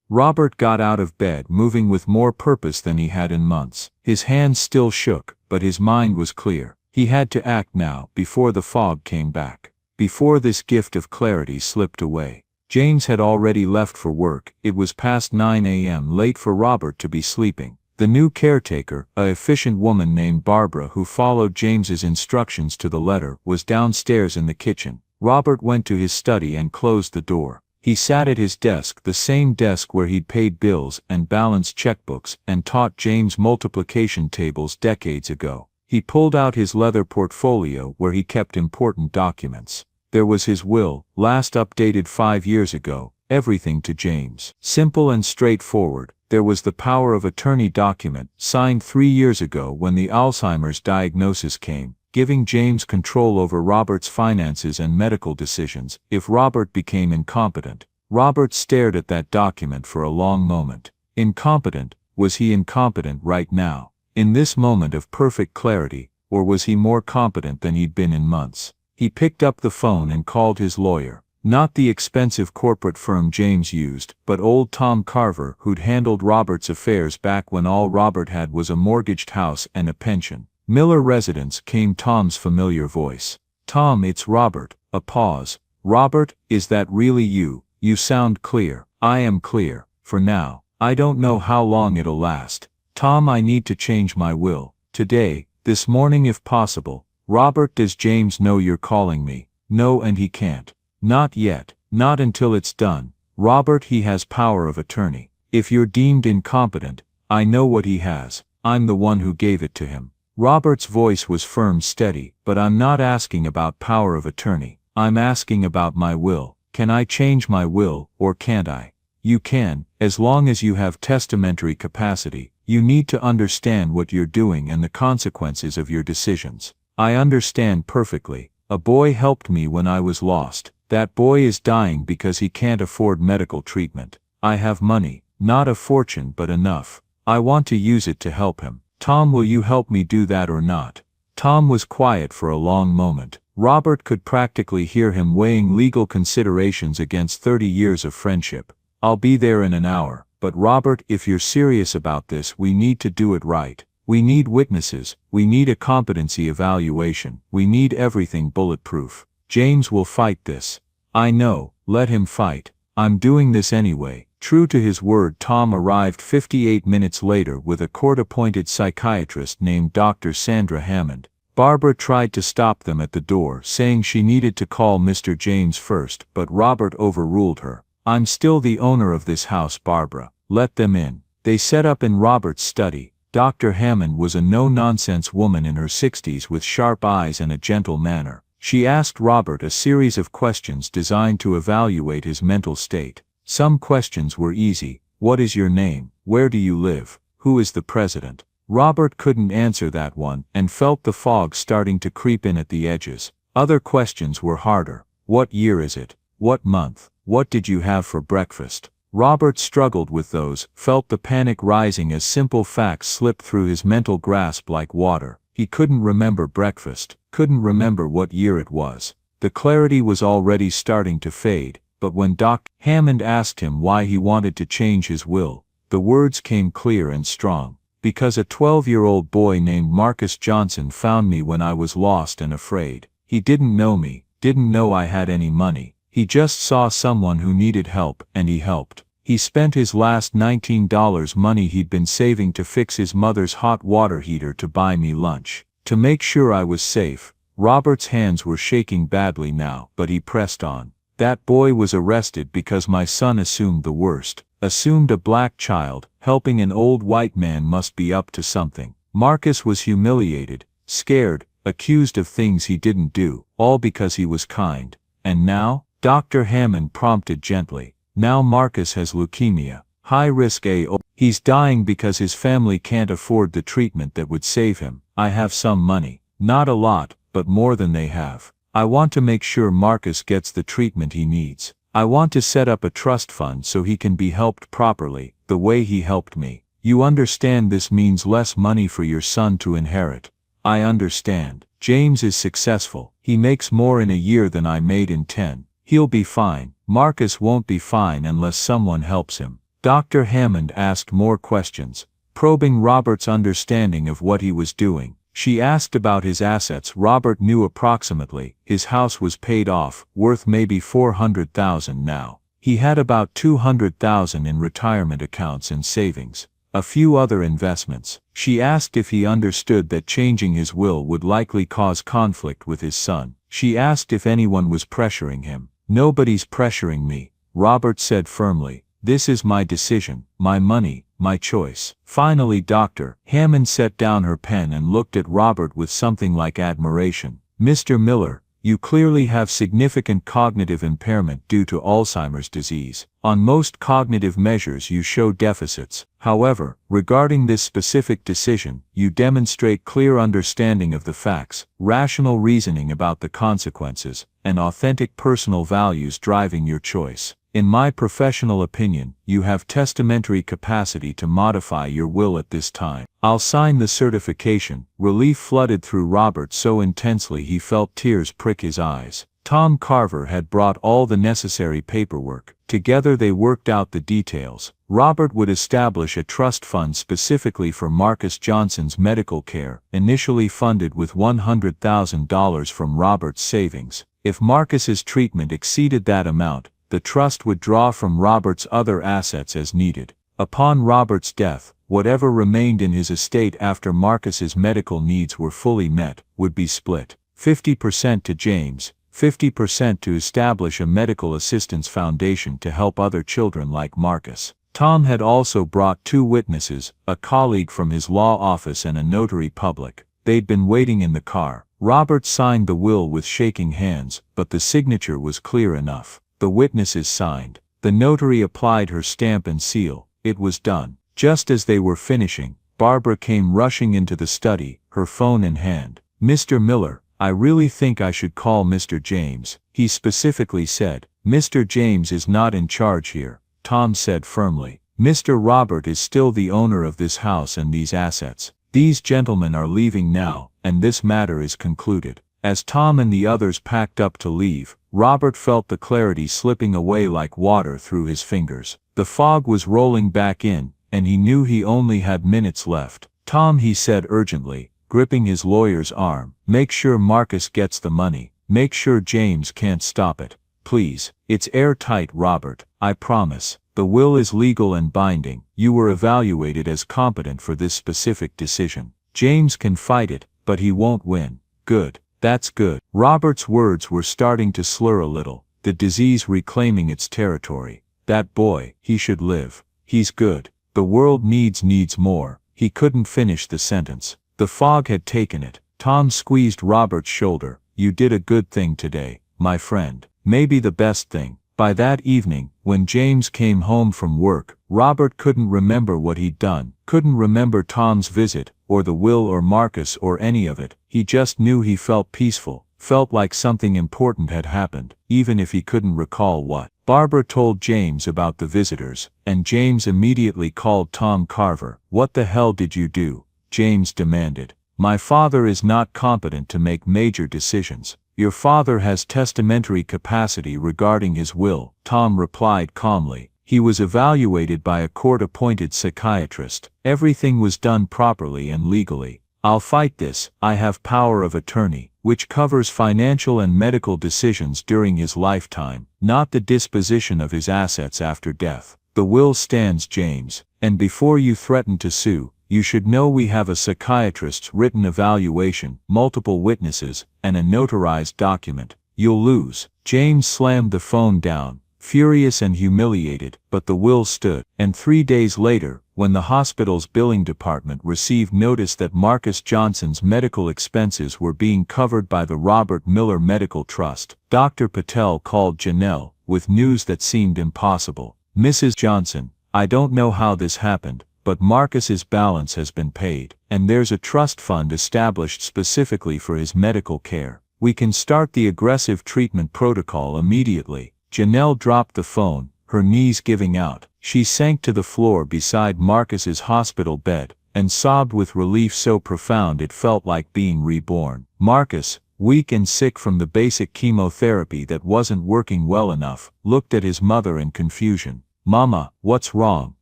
Robert got out of bed, moving with more purpose than he had in months. His hands still shook, but his mind was clear. He had to act now, before the fog came back. Before this gift of clarity slipped away. James had already left for work. It was past 9 a.m., late for Robert to be sleeping. The new caretaker, a efficient woman named Barbara who followed James's instructions to the letter, was downstairs in the kitchen. Robert went to his study and closed the door. He sat at his desk, the same desk where he'd paid bills and balanced checkbooks and taught James multiplication tables decades ago. He pulled out his leather portfolio where he kept important documents. There was his will, last updated 5 years ago, everything to James. Simple and straightforward. There was the power of attorney document, signed 3 years ago when the Alzheimer's diagnosis came, giving James control over Robert's finances and medical decisions if Robert became incompetent. Robert stared at that document for a long moment. Incompetent? Was he incompetent right now, in this moment of perfect clarity, or was he more competent than he'd been in months? He picked up the phone and called his lawyer. Not the expensive corporate firm James used, but old Tom Carver, who'd handled Robert's affairs back when all Robert had was a mortgaged house and a pension. Miller Residence, came Tom's familiar voice. Tom, it's Robert. A pause. Robert, is that really you? You sound clear. I am clear. For now. I don't know how long it'll last. Tom, I need to change my will. Today, this morning if possible. Robert, does James know you're calling me? No, and he can't. Not yet. Not until it's done. Robert, he has power of attorney. If you're deemed incompetent, I know what he has. I'm the one who gave it to him. Robert's voice was firm, steady. But I'm not asking about power of attorney. I'm asking about my will. Can I change my will, or can't I? You can, as long as you have testamentary capacity. You need to understand what you're doing and the consequences of your decisions. I understand perfectly. A boy helped me when I was lost. That boy is dying because he can't afford medical treatment. I have money, not a fortune but enough. I want to use it to help him. Tom, will you help me do that or not? Tom was quiet for a long moment. Robert could practically hear him weighing legal considerations against 30 years of friendship. I'll be there in an hour. But Robert, if you're serious about this, we need to do it right. We need witnesses. We need a competency evaluation. We need everything bulletproof. James will fight this. I know. Let him fight. I'm doing this anyway. True to his word, Tom arrived 58 minutes later with a court-appointed psychiatrist named Dr. Sandra Hammond. Barbara tried to stop them at the door, saying she needed to call Mr. James first, but Robert overruled her. I'm still the owner of this house, Barbara. Let them in. They set up in Robert's study. Dr. Hammond was a no-nonsense woman in her 60s with sharp eyes and a gentle manner. She asked Robert a series of questions designed to evaluate his mental state. Some questions were easy. What is your name? Where do you live? Who is the president? Robert couldn't answer that one and felt the fog starting to creep in at the edges. Other questions were harder. What year is it? What month? What did you have for breakfast? Robert struggled with those, felt the panic rising as simple facts slipped through his mental grasp like water. He couldn't remember breakfast, couldn't remember what year it was. The clarity was already starting to fade, but when Dr. Hammond asked him why he wanted to change his will, the words came clear and strong. Because a 12-year-old boy named Marcus Johnson found me when I was lost and afraid. He didn't know me, didn't know I had any money. He just saw someone who needed help, and he helped. He spent his last $19 money he'd been saving to fix his mother's hot water heater to buy me lunch. To make sure I was safe. Robert's hands were shaking badly now, but he pressed on. That boy was arrested because my son assumed the worst. Assumed a black child, helping an old white man must be up to something. Marcus was humiliated, scared, accused of things he didn't do, all because he was kind. And now? Dr. Hammond prompted gently. Now Marcus has leukemia. High risk AO. He's dying because his family can't afford the treatment that would save him. I have some money. Not a lot, but more than they have. I want to make sure Marcus gets the treatment he needs. I want to set up a trust fund so he can be helped properly, the way he helped me. You understand this means less money for your son to inherit. I understand. James is successful. He makes more in a year than I made in 10. He'll be fine. Marcus won't be fine unless someone helps him. Dr. Hammond asked more questions, probing Robert's understanding of what he was doing. She asked about his assets. Robert knew approximately. His house was paid off, worth maybe $400,000 now. He had about $200,000 in retirement accounts and savings. A few other investments. She asked if he understood that changing his will would likely cause conflict with his son. She asked if anyone was pressuring him. Nobody's pressuring me, Robert said firmly. This is my decision, my money, my choice. Finally, Dr. Hammond set down her pen and looked at Robert with something like admiration. Mr. Miller, you clearly have significant cognitive impairment due to Alzheimer's disease. On most cognitive measures you show deficits. However, regarding this specific decision, you demonstrate clear understanding of the facts, rational reasoning about the consequences, and authentic personal values driving your choice. In my professional opinion, you have testamentary capacity to modify your will at this time. I'll sign the certification. Relief flooded through Robert so intensely he felt tears prick his eyes. Tom Carver had brought all the necessary paperwork. Together they worked out the details. Robert would establish a trust fund specifically for Marcus Johnson's medical care, initially funded with $100,000 from Robert's savings. If Marcus's treatment exceeded that amount, the trust would draw from Robert's other assets as needed. Upon Robert's death, whatever remained in his estate after Marcus's medical needs were fully met, would be split. 50% to James, 50% to establish a medical assistance foundation to help other children like Marcus. Tom had also brought 2 witnesses, a colleague from his law office and a notary public. They'd been waiting in the car. Robert signed the will with shaking hands, but the signature was clear enough. The witnesses signed. The notary applied her stamp and seal. It was done. Just as they were finishing, Barbara came rushing into the study, her phone in hand. Mr. Miller, I really think I should call Mr. James, he specifically said. Mr. James is not in charge here, Tom said firmly. Mr. Robert is still the owner of this house and these assets. These gentlemen are leaving now, and this matter is concluded. As Tom and the others packed up to leave, Robert felt the clarity slipping away like water through his fingers. The fog was rolling back in, and he knew he only had minutes left. Tom, he said urgently, gripping his lawyer's arm, make sure Marcus gets the money. Make sure James can't stop it. Please. It's airtight, Robert. I promise. The will is legal and binding. You were evaluated as competent for this specific decision. James can fight it, but he won't win. Good. That's good. Robert's words were starting to slur a little, the disease reclaiming its territory. That boy, he should live. He's good. The world needs more. He couldn't finish the sentence. The fog had taken it. Tom squeezed Robert's shoulder. You did a good thing today, my friend. Maybe the best thing. By that evening, when James came home from work, Robert couldn't remember what he'd done, couldn't remember Tom's visit, or the will or Marcus or any of it. He just knew he felt peaceful, felt like something important had happened, even if he couldn't recall what. Barbara told James about the visitors, and James immediately called Tom Carver. What the hell did you do? James demanded. My father is not competent to make major decisions. Your father has testamentary capacity regarding his will, Tom replied calmly. He was evaluated by a court-appointed psychiatrist. Everything was done properly and legally. I'll fight this. I have power of attorney, which covers financial and medical decisions during his lifetime, not the disposition of his assets after death. The will stands, James, and before you threaten to sue, you should know we have a psychiatrist's written evaluation, multiple witnesses, and a notarized document. You'll lose. James slammed the phone down, furious and humiliated, but the will stood. And 3 days later, when the hospital's billing department received notice that Marcus Johnson's medical expenses were being covered by the Robert Miller Medical Trust, Dr. Patel called Janelle, with news that seemed impossible. Mrs. Johnson, I don't know how this happened, but Marcus's balance has been paid, and there's a trust fund established specifically for his medical care. We can start the aggressive treatment protocol immediately. Janelle dropped the phone, her knees giving out. She sank to the floor beside Marcus's hospital bed, and sobbed with relief so profound it felt like being reborn. Marcus, weak and sick from the basic chemotherapy that wasn't working well enough, looked at his mother in confusion. "Mama, what's wrong?"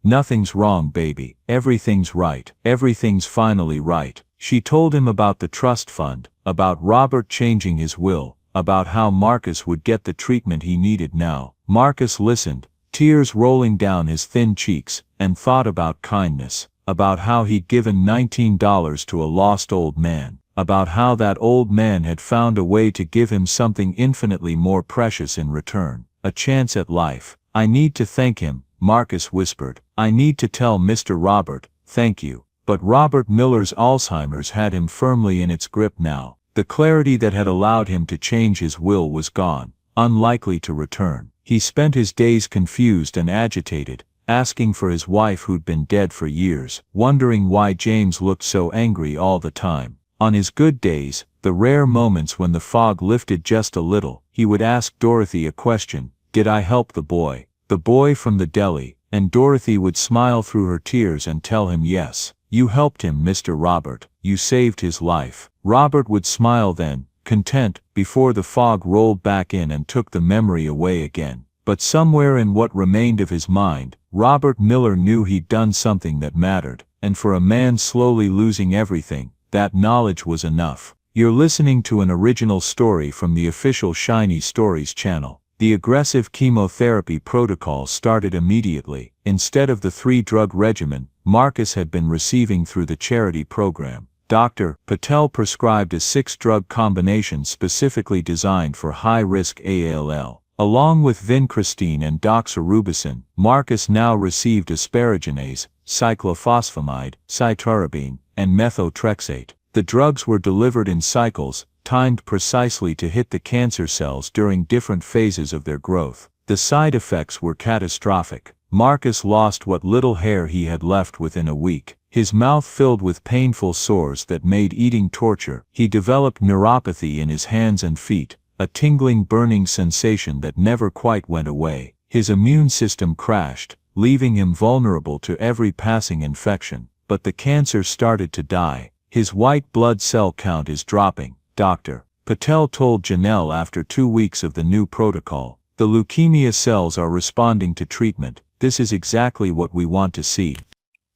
"Nothing's wrong, baby. Everything's right. Everything's finally right." She told him about the trust fund, about Robert changing his will, about how Marcus would get the treatment he needed now. Marcus listened, tears rolling down his thin cheeks, and thought about kindness, about how he'd given $19 to a lost old man, about how that old man had found a way to give him something infinitely more precious in return, a chance at life. "I need to thank him," Marcus whispered. "I need to tell Mr. Robert, thank you." But Robert Miller's Alzheimer's had him firmly in its grip now. The clarity that had allowed him to change his will was gone, unlikely to return. He spent his days confused and agitated, asking for his wife who'd been dead for years, wondering why James looked so angry all the time. On his good days, the rare moments when the fog lifted just a little, he would ask Dorothy a question: "Did I help the boy? The boy from the deli?" And Dorothy would smile through her tears and tell him yes. "You helped him, Mr. Robert. You saved his life." Robert would smile then, content, before the fog rolled back in and took the memory away again. But somewhere in what remained of his mind, Robert Miller knew he'd done something that mattered, and for a man slowly losing everything, that knowledge was enough. You're listening to an original story from the official Shiny Stories channel. The aggressive chemotherapy protocol started immediately. Instead of the 3-drug regimen Marcus had been receiving through the charity program, Dr. Patel prescribed a 6-drug combination specifically designed for high-risk ALL. Along with vincristine and doxorubicin, Marcus now received asparaginase, cyclophosphamide, cytarabine, and methotrexate. The drugs were delivered in cycles, timed precisely to hit the cancer cells during different phases of their growth. The side effects were catastrophic. Marcus lost what little hair he had left within a week. His mouth filled with painful sores that made eating torture. He developed neuropathy in his hands and feet, a tingling burning sensation that never quite went away. His immune system crashed, leaving him vulnerable to every passing infection. But the cancer started to die. "His white blood cell count is dropping," Dr. Patel told Janelle after 2 weeks of the new protocol. "The leukemia cells are responding to treatment. This is exactly what we want to see."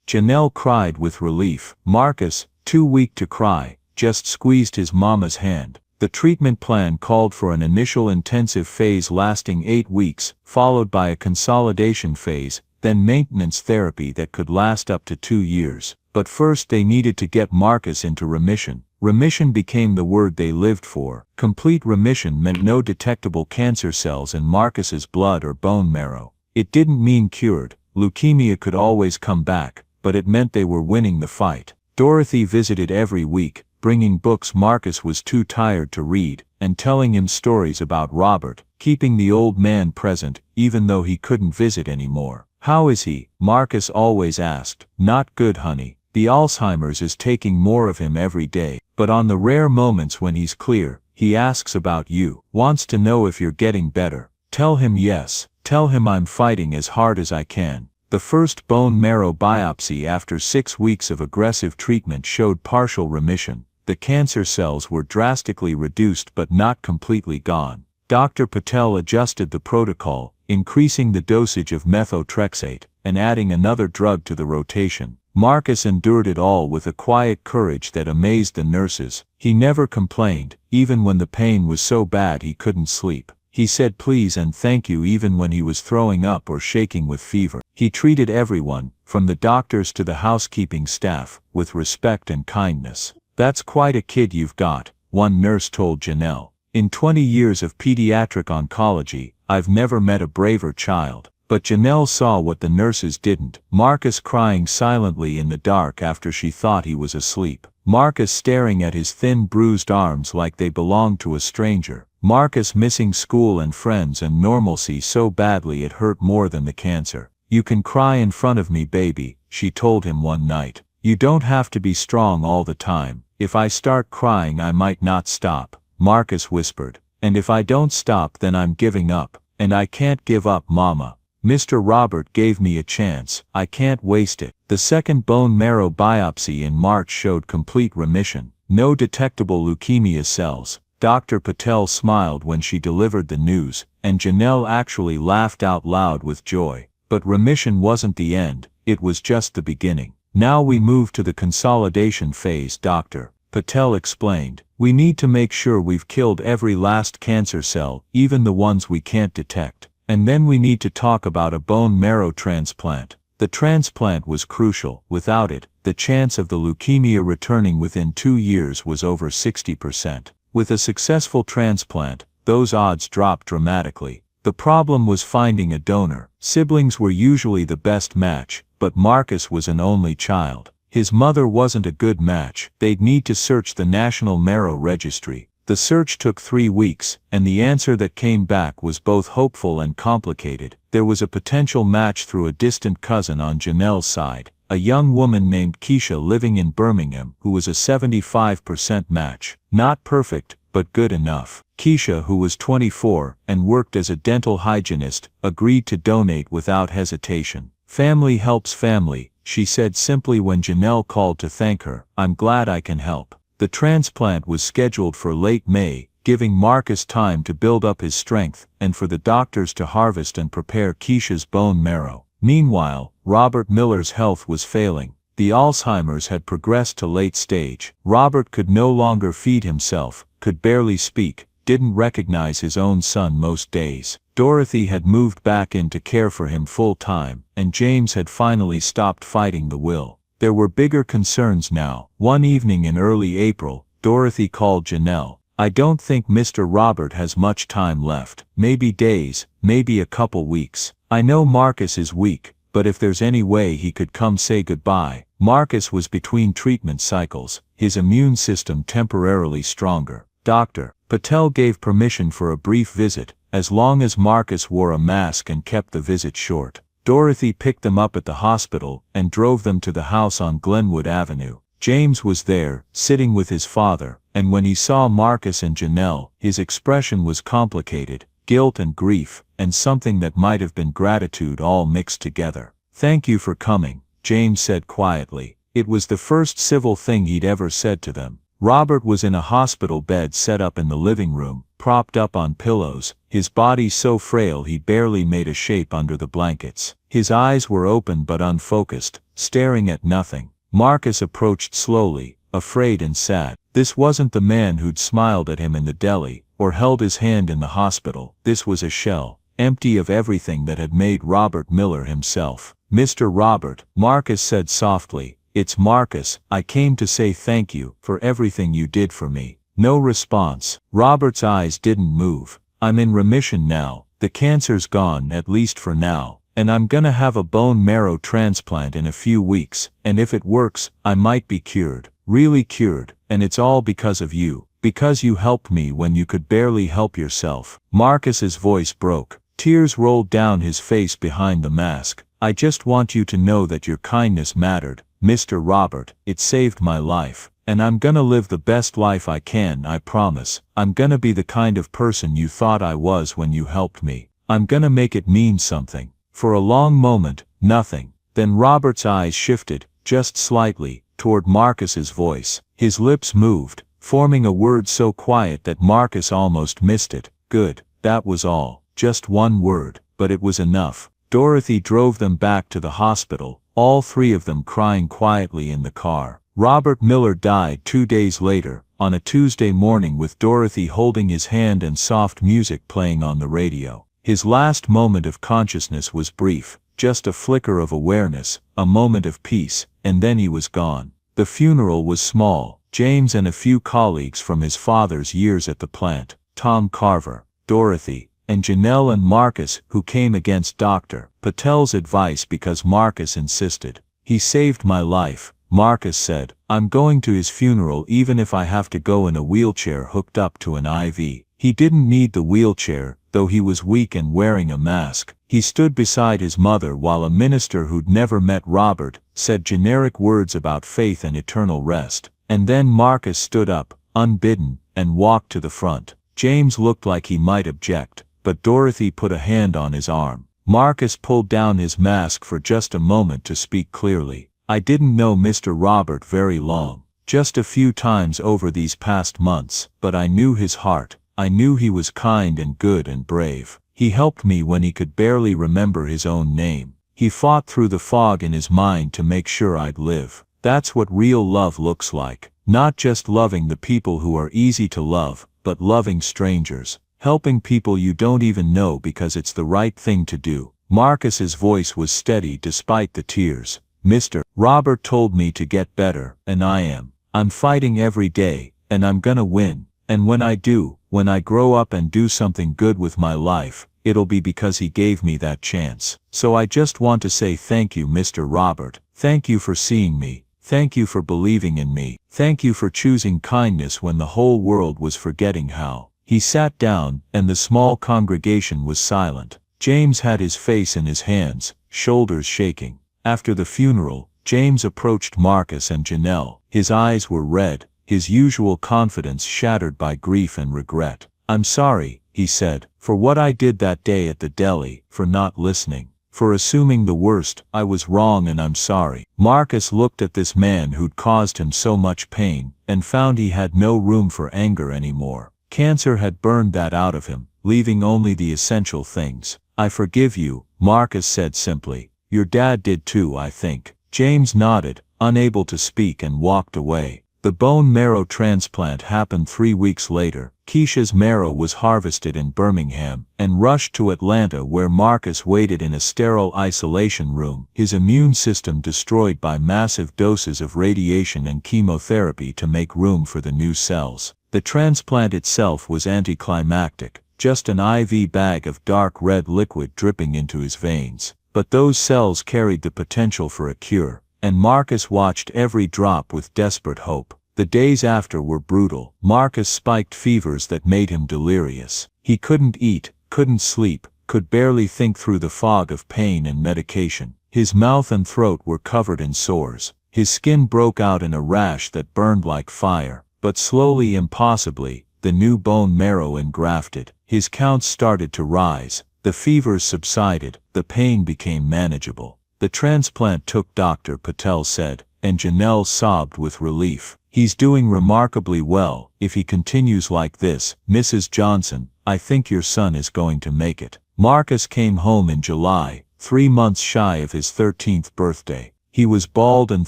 Janelle cried with relief. Marcus, too weak to cry, just squeezed his mama's hand. The treatment plan called for an initial intensive phase lasting 8 weeks, followed by a consolidation phase, then maintenance therapy that could last up to 2 years. But first they needed to get Marcus into remission. Remission became the word they lived for. Complete remission meant no detectable cancer cells in Marcus's blood or bone marrow. It didn't mean cured. Leukemia could always come back, but it meant they were winning the fight. Dorothy visited every week, bringing books Marcus was too tired to read, and telling him stories about Robert, keeping the old man present, even though he couldn't visit anymore. "How is he?" Marcus always asked. "Not good, honey. The Alzheimer's is taking more of him every day, but on the rare moments when he's clear, he asks about you, wants to know if you're getting better." Tell him yes. Tell him I'm fighting as hard as I can. The first bone marrow biopsy after 6 weeks of aggressive treatment showed partial remission. The cancer cells were drastically reduced but not completely gone. Dr. Patel adjusted the protocol, increasing the dosage of methotrexate, and adding another drug to the rotation. Marcus endured it all with a quiet courage that amazed the nurses. He never complained, even when the pain was so bad he couldn't sleep. He said please and thank you even when he was throwing up or shaking with fever. He treated everyone, from the doctors to the housekeeping staff, with respect and kindness. "That's quite a kid you've got," one nurse told Janelle. "In 20 years of pediatric oncology, I've never met a braver child." But Janelle saw what the nurses didn't. Marcus crying silently in the dark after she thought he was asleep. Marcus staring at his thin bruised arms like they belonged to a stranger. Marcus missing school and friends and normalcy so badly it hurt more than the cancer. "You can cry in front of me, baby," she told him one night. "You don't have to be strong all the time. If I start crying I might not stop." Marcus whispered. And if I don't stop then I'm giving up. And I can't give up, Mama. Mr. Robert gave me a chance. I can't waste it. The second bone marrow biopsy in March showed complete remission. No detectable leukemia cells. Dr. Patel smiled when she delivered the news, and Janelle actually laughed out loud with joy. But remission wasn't the end, it was just the beginning. Now we move to the consolidation phase, Dr. Patel explained. We need to make sure we've killed every last cancer cell, even the ones we can't detect. And then we need to talk about a bone marrow transplant. The transplant was crucial. Without it, the chance of the leukemia returning within 2 years was over 60%. With a successful transplant, those odds dropped dramatically. The problem was finding a donor. Siblings were usually the best match, but Marcus was an only child. His mother wasn't a good match. They'd need to search the National Marrow Registry. The search took 3 weeks, and the answer that came back was both hopeful and complicated. There was a potential match through a distant cousin on Janelle's side, a young woman named Keisha living in Birmingham who was a 75% match. Not perfect, but good enough. Keisha, who was 24 and worked as a dental hygienist, agreed to donate without hesitation. Family helps family, she said simply when Janelle called to thank her. I'm glad I can help. The transplant was scheduled for late May, giving Marcus time to build up his strength and for the doctors to harvest and prepare Keisha's bone marrow. Meanwhile, Robert Miller's health was failing. The Alzheimer's had progressed to late stage. Robert could no longer feed himself, could barely speak, didn't recognize his own son most days. Dorothy had moved back in to care for him full time, and James had finally stopped fighting the will. There were bigger concerns now. One evening in early April, Dorothy called Janelle. I don't think Mr. Robert has much time left. Maybe days, maybe a couple weeks. I know Marcus is weak, but if there's any way he could come say goodbye. Marcus was between treatment cycles, his immune system temporarily stronger. Dr. Patel gave permission for a brief visit, as long as Marcus wore a mask and kept the visit short. Dorothy picked them up at the hospital and drove them to the house on Glenwood Avenue. James was there, sitting with his father, and when he saw Marcus and Janelle, his expression was complicated, guilt and grief, and something that might have been gratitude all mixed together. Thank you for coming, James said quietly. It was the first civil thing he'd ever said to them. Robert was in a hospital bed set up in the living room, propped up on pillows, his body so frail he barely made a shape under the blankets. His eyes were open but unfocused, staring at nothing. Marcus approached slowly, afraid and sad. This wasn't the man who'd smiled at him in the deli, or held his hand in the hospital. This was a shell, empty of everything that had made Robert Miller himself. Mr. Robert, Marcus said softly, it's Marcus, I came to say thank you for everything you did for me. No response. Robert's eyes didn't move. I'm in remission now, the cancer's gone at least for now, and I'm gonna have a bone marrow transplant in a few weeks, and if it works, I might be cured, really cured, and it's all because of you, because you helped me when you could barely help yourself. Marcus's voice broke. Tears rolled down his face behind the mask. I just want you to know that your kindness mattered, Mr. Robert. It saved my life. And I'm gonna live the best life I can, I promise. I'm gonna be the kind of person you thought I was when you helped me. I'm gonna make it mean something. For a long moment, nothing. Then Robert's eyes shifted, just slightly, toward Marcus's voice. His lips moved, forming a word so quiet that Marcus almost missed it. Good. That was all. Just one word, but it was enough. Dorothy drove them back to the hospital, all three of them crying quietly in the car. Robert Miller died 2 days later, on a Tuesday morning with Dorothy holding his hand and soft music playing on the radio. His last moment of consciousness was brief, just a flicker of awareness, a moment of peace, and then he was gone. The funeral was small. James and a few colleagues from his father's years at the plant, Tom Carver, Dorothy, and Janelle and Marcus, who came against Dr. Patel's advice because Marcus insisted. He saved my life, Marcus said. I'm going to his funeral even if I have to go in a wheelchair hooked up to an IV. He didn't need the wheelchair, though he was weak and wearing a mask. He stood beside his mother while a minister who'd never met Robert said generic words about faith and eternal rest. And then Marcus stood up, unbidden, and walked to the front. James looked like he might object, but Dorothy put a hand on his arm. Marcus pulled down his mask for just a moment to speak clearly. I didn't know Mr. Robert very long, just a few times over these past months, but I knew his heart. I knew he was kind and good and brave. He helped me when he could barely remember his own name. He fought through the fog in his mind to make sure I'd live. That's what real love looks like. Not just loving the people who are easy to love, but loving strangers. Helping people you don't even know because it's the right thing to do. Marcus's voice was steady despite the tears. Mr. Robert told me to get better, and I am. I'm fighting every day, and I'm gonna win. And when I do, when I grow up and do something good with my life, it'll be because he gave me that chance. So I just want to say thank you, Mr. Robert. Thank you for seeing me. Thank you for believing in me. Thank you for choosing kindness when the whole world was forgetting how. He sat down, and the small congregation was silent. James had his face in his hands, shoulders shaking. After the funeral, James approached Marcus and Janelle. His eyes were red, his usual confidence shattered by grief and regret. I'm sorry, he said, for what I did that day at the deli, for not listening, for assuming the worst. I was wrong and I'm sorry. Marcus looked at this man who'd caused him so much pain, and found he had no room for anger anymore. Cancer had burned that out of him, leaving only the essential things. I forgive you, Marcus said simply. Your dad did too, I think. James nodded, unable to speak, and walked away. The bone marrow transplant happened 3 weeks later. Keisha's marrow was harvested in Birmingham, and rushed to Atlanta, where Marcus waited in a sterile isolation room, his immune system destroyed by massive doses of radiation and chemotherapy to make room for the new cells. The transplant itself was anticlimactic, just an IV bag of dark red liquid dripping into his veins. But those cells carried the potential for a cure, and Marcus watched every drop with desperate hope. The days after were brutal. Marcus spiked fevers that made him delirious. He couldn't eat, couldn't sleep, could barely think through the fog of pain and medication. His mouth and throat were covered in sores. His skin broke out in a rash that burned like fire. But slowly, impossibly, the new bone marrow engrafted. His counts started to rise. The fevers subsided. The pain became manageable. The transplant took, Dr. Patel said, and Janelle sobbed with relief. He's doing remarkably well. If he continues like this, Mrs. Johnson, I think your son is going to make it. Marcus came home in July, 3 months shy of his 13th birthday. He was bald and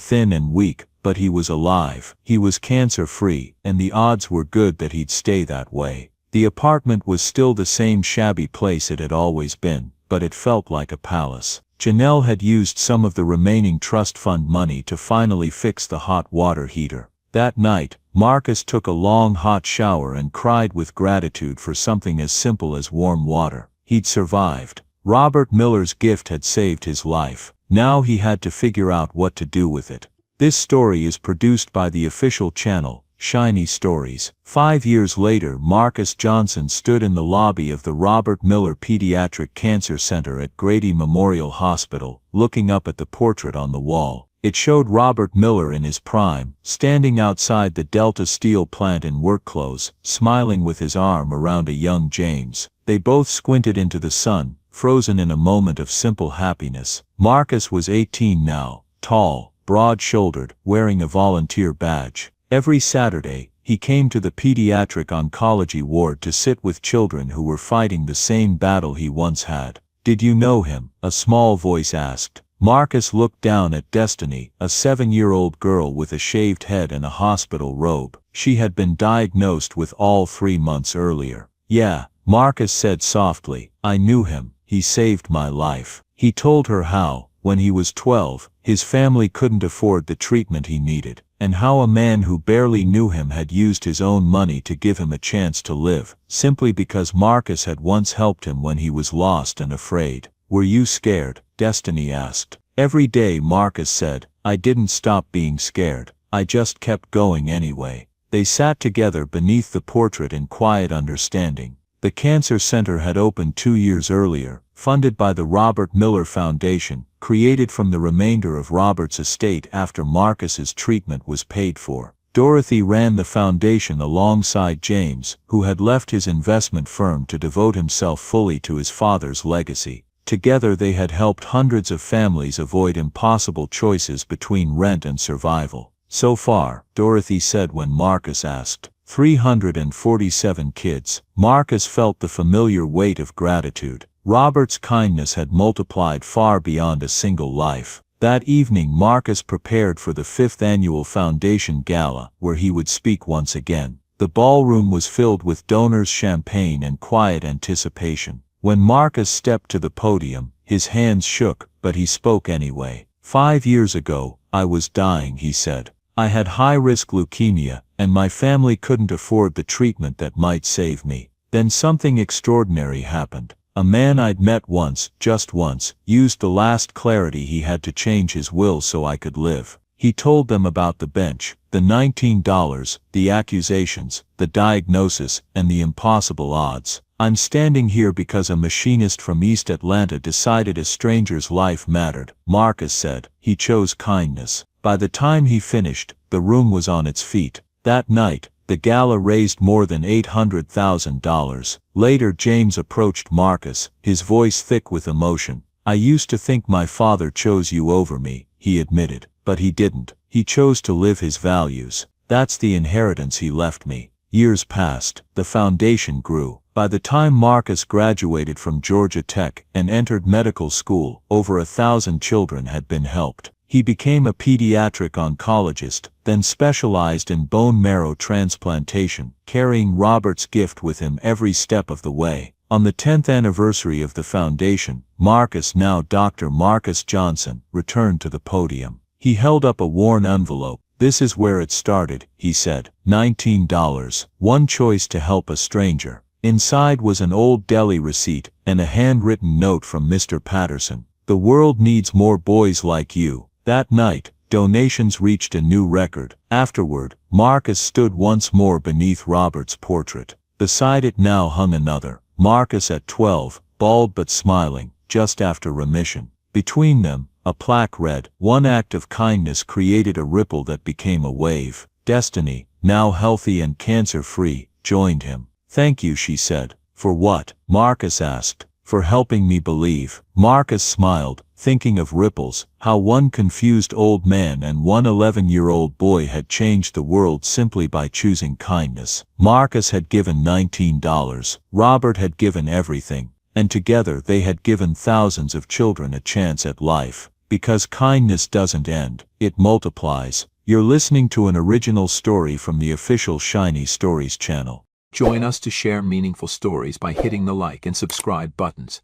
thin and weak, but he was alive. He was cancer-free, and the odds were good that he'd stay that way. The apartment was still the same shabby place it had always been, but it felt like a palace. Janelle had used some of the remaining trust fund money to finally fix the hot water heater. That night, Marcus took a long hot shower and cried with gratitude for something as simple as warm water. He'd survived. Robert Miller's gift had saved his life. Now he had to figure out what to do with it. This story is produced by the official channel, Shiny Stories. 5 years later, Marcus Johnson stood in the lobby of the Robert Miller Pediatric Cancer Center at Grady Memorial Hospital, looking up at the portrait on the wall. It showed Robert Miller in his prime, standing outside the Delta Steel plant in work clothes, smiling with his arm around a young James. They both squinted into the sun, frozen in a moment of simple happiness. Marcus was 18 now, tall, broad-shouldered, wearing a volunteer badge. Every Saturday, he came to the pediatric oncology ward to sit with children who were fighting the same battle he once had. Did you know him? A small voice asked. Marcus looked down at Destiny, a 7-year-old girl with a shaved head and a hospital robe. She had been diagnosed with all 3 months earlier. Yeah, Marcus said softly. I knew him. He saved my life. He told her how, when he was 12, his family couldn't afford the treatment he needed, and how a man who barely knew him had used his own money to give him a chance to live, simply because Marcus had once helped him when he was lost and afraid. Were you scared? Destiny asked. Every day, Marcus said. I didn't stop being scared. I just kept going anyway. They sat together beneath the portrait in quiet understanding. The cancer center had opened 2 years earlier, funded by the Robert Miller Foundation, created from the remainder of Robert's estate after Marcus's treatment was paid for. Dorothy ran the foundation alongside James, who had left his investment firm to devote himself fully to his father's legacy. Together they had helped hundreds of families avoid impossible choices between rent and survival. So far, Dorothy said when Marcus asked, 347 kids. Marcus felt the familiar weight of gratitude. Robert's kindness had multiplied far beyond a single life. That evening Marcus prepared for the 5th annual Foundation Gala, where he would speak once again. The ballroom was filled with donors, champagne, and quiet anticipation. When Marcus stepped to the podium, his hands shook, but he spoke anyway. 5 years ago, I was dying, he said. I had high-risk leukemia, and my family couldn't afford the treatment that might save me. Then something extraordinary happened. A man I'd met once, just once, used the last clarity he had to change his will so I could live. He told them about the bench, the $19, the accusations, the diagnosis, and the impossible odds. I'm standing here because a machinist from East Atlanta decided a stranger's life mattered, Marcus said. He chose kindness. By the time he finished, the room was on its feet. That night, the gala raised more than $800,000. Later James approached Marcus, his voice thick with emotion. I used to think my father chose you over me, he admitted. But he didn't. He chose to live his values. That's the inheritance he left me. Years passed. The foundation grew. By the time Marcus graduated from Georgia Tech and entered medical school, over 1,000 children had been helped. He became a pediatric oncologist, then specialized in bone marrow transplantation, carrying Robert's gift with him every step of the way. On the 10th anniversary of the foundation, Marcus, now Dr. Marcus Johnson, returned to the podium. He held up a worn envelope. This is where it started, he said. $19. One choice to help a stranger. Inside was an old deli receipt and a handwritten note from Mr. Patterson. The world needs more boys like you. That night, donations reached a new record. Afterward, Marcus stood once more beneath Robert's portrait. Beside it now hung another. Marcus at 12, bald but smiling, just after remission. Between them, a plaque read, "One act of kindness created a ripple that became a wave." Destiny, now healthy and cancer-free, joined him. Thank you, she said. For what? Marcus asked. For helping me believe. Marcus smiled, thinking of ripples, how one confused old man and one 11-year-old boy had changed the world simply by choosing kindness. Marcus had given $19. Robert had given everything. And together they had given thousands of children a chance at life. Because kindness doesn't end, it multiplies. You're listening to an original story from the official Shiny Stories channel. Join us to share meaningful stories by hitting the like and subscribe buttons.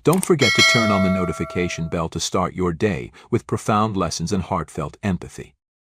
Don't forget to turn on the notification bell to start your day with profound lessons and heartfelt empathy.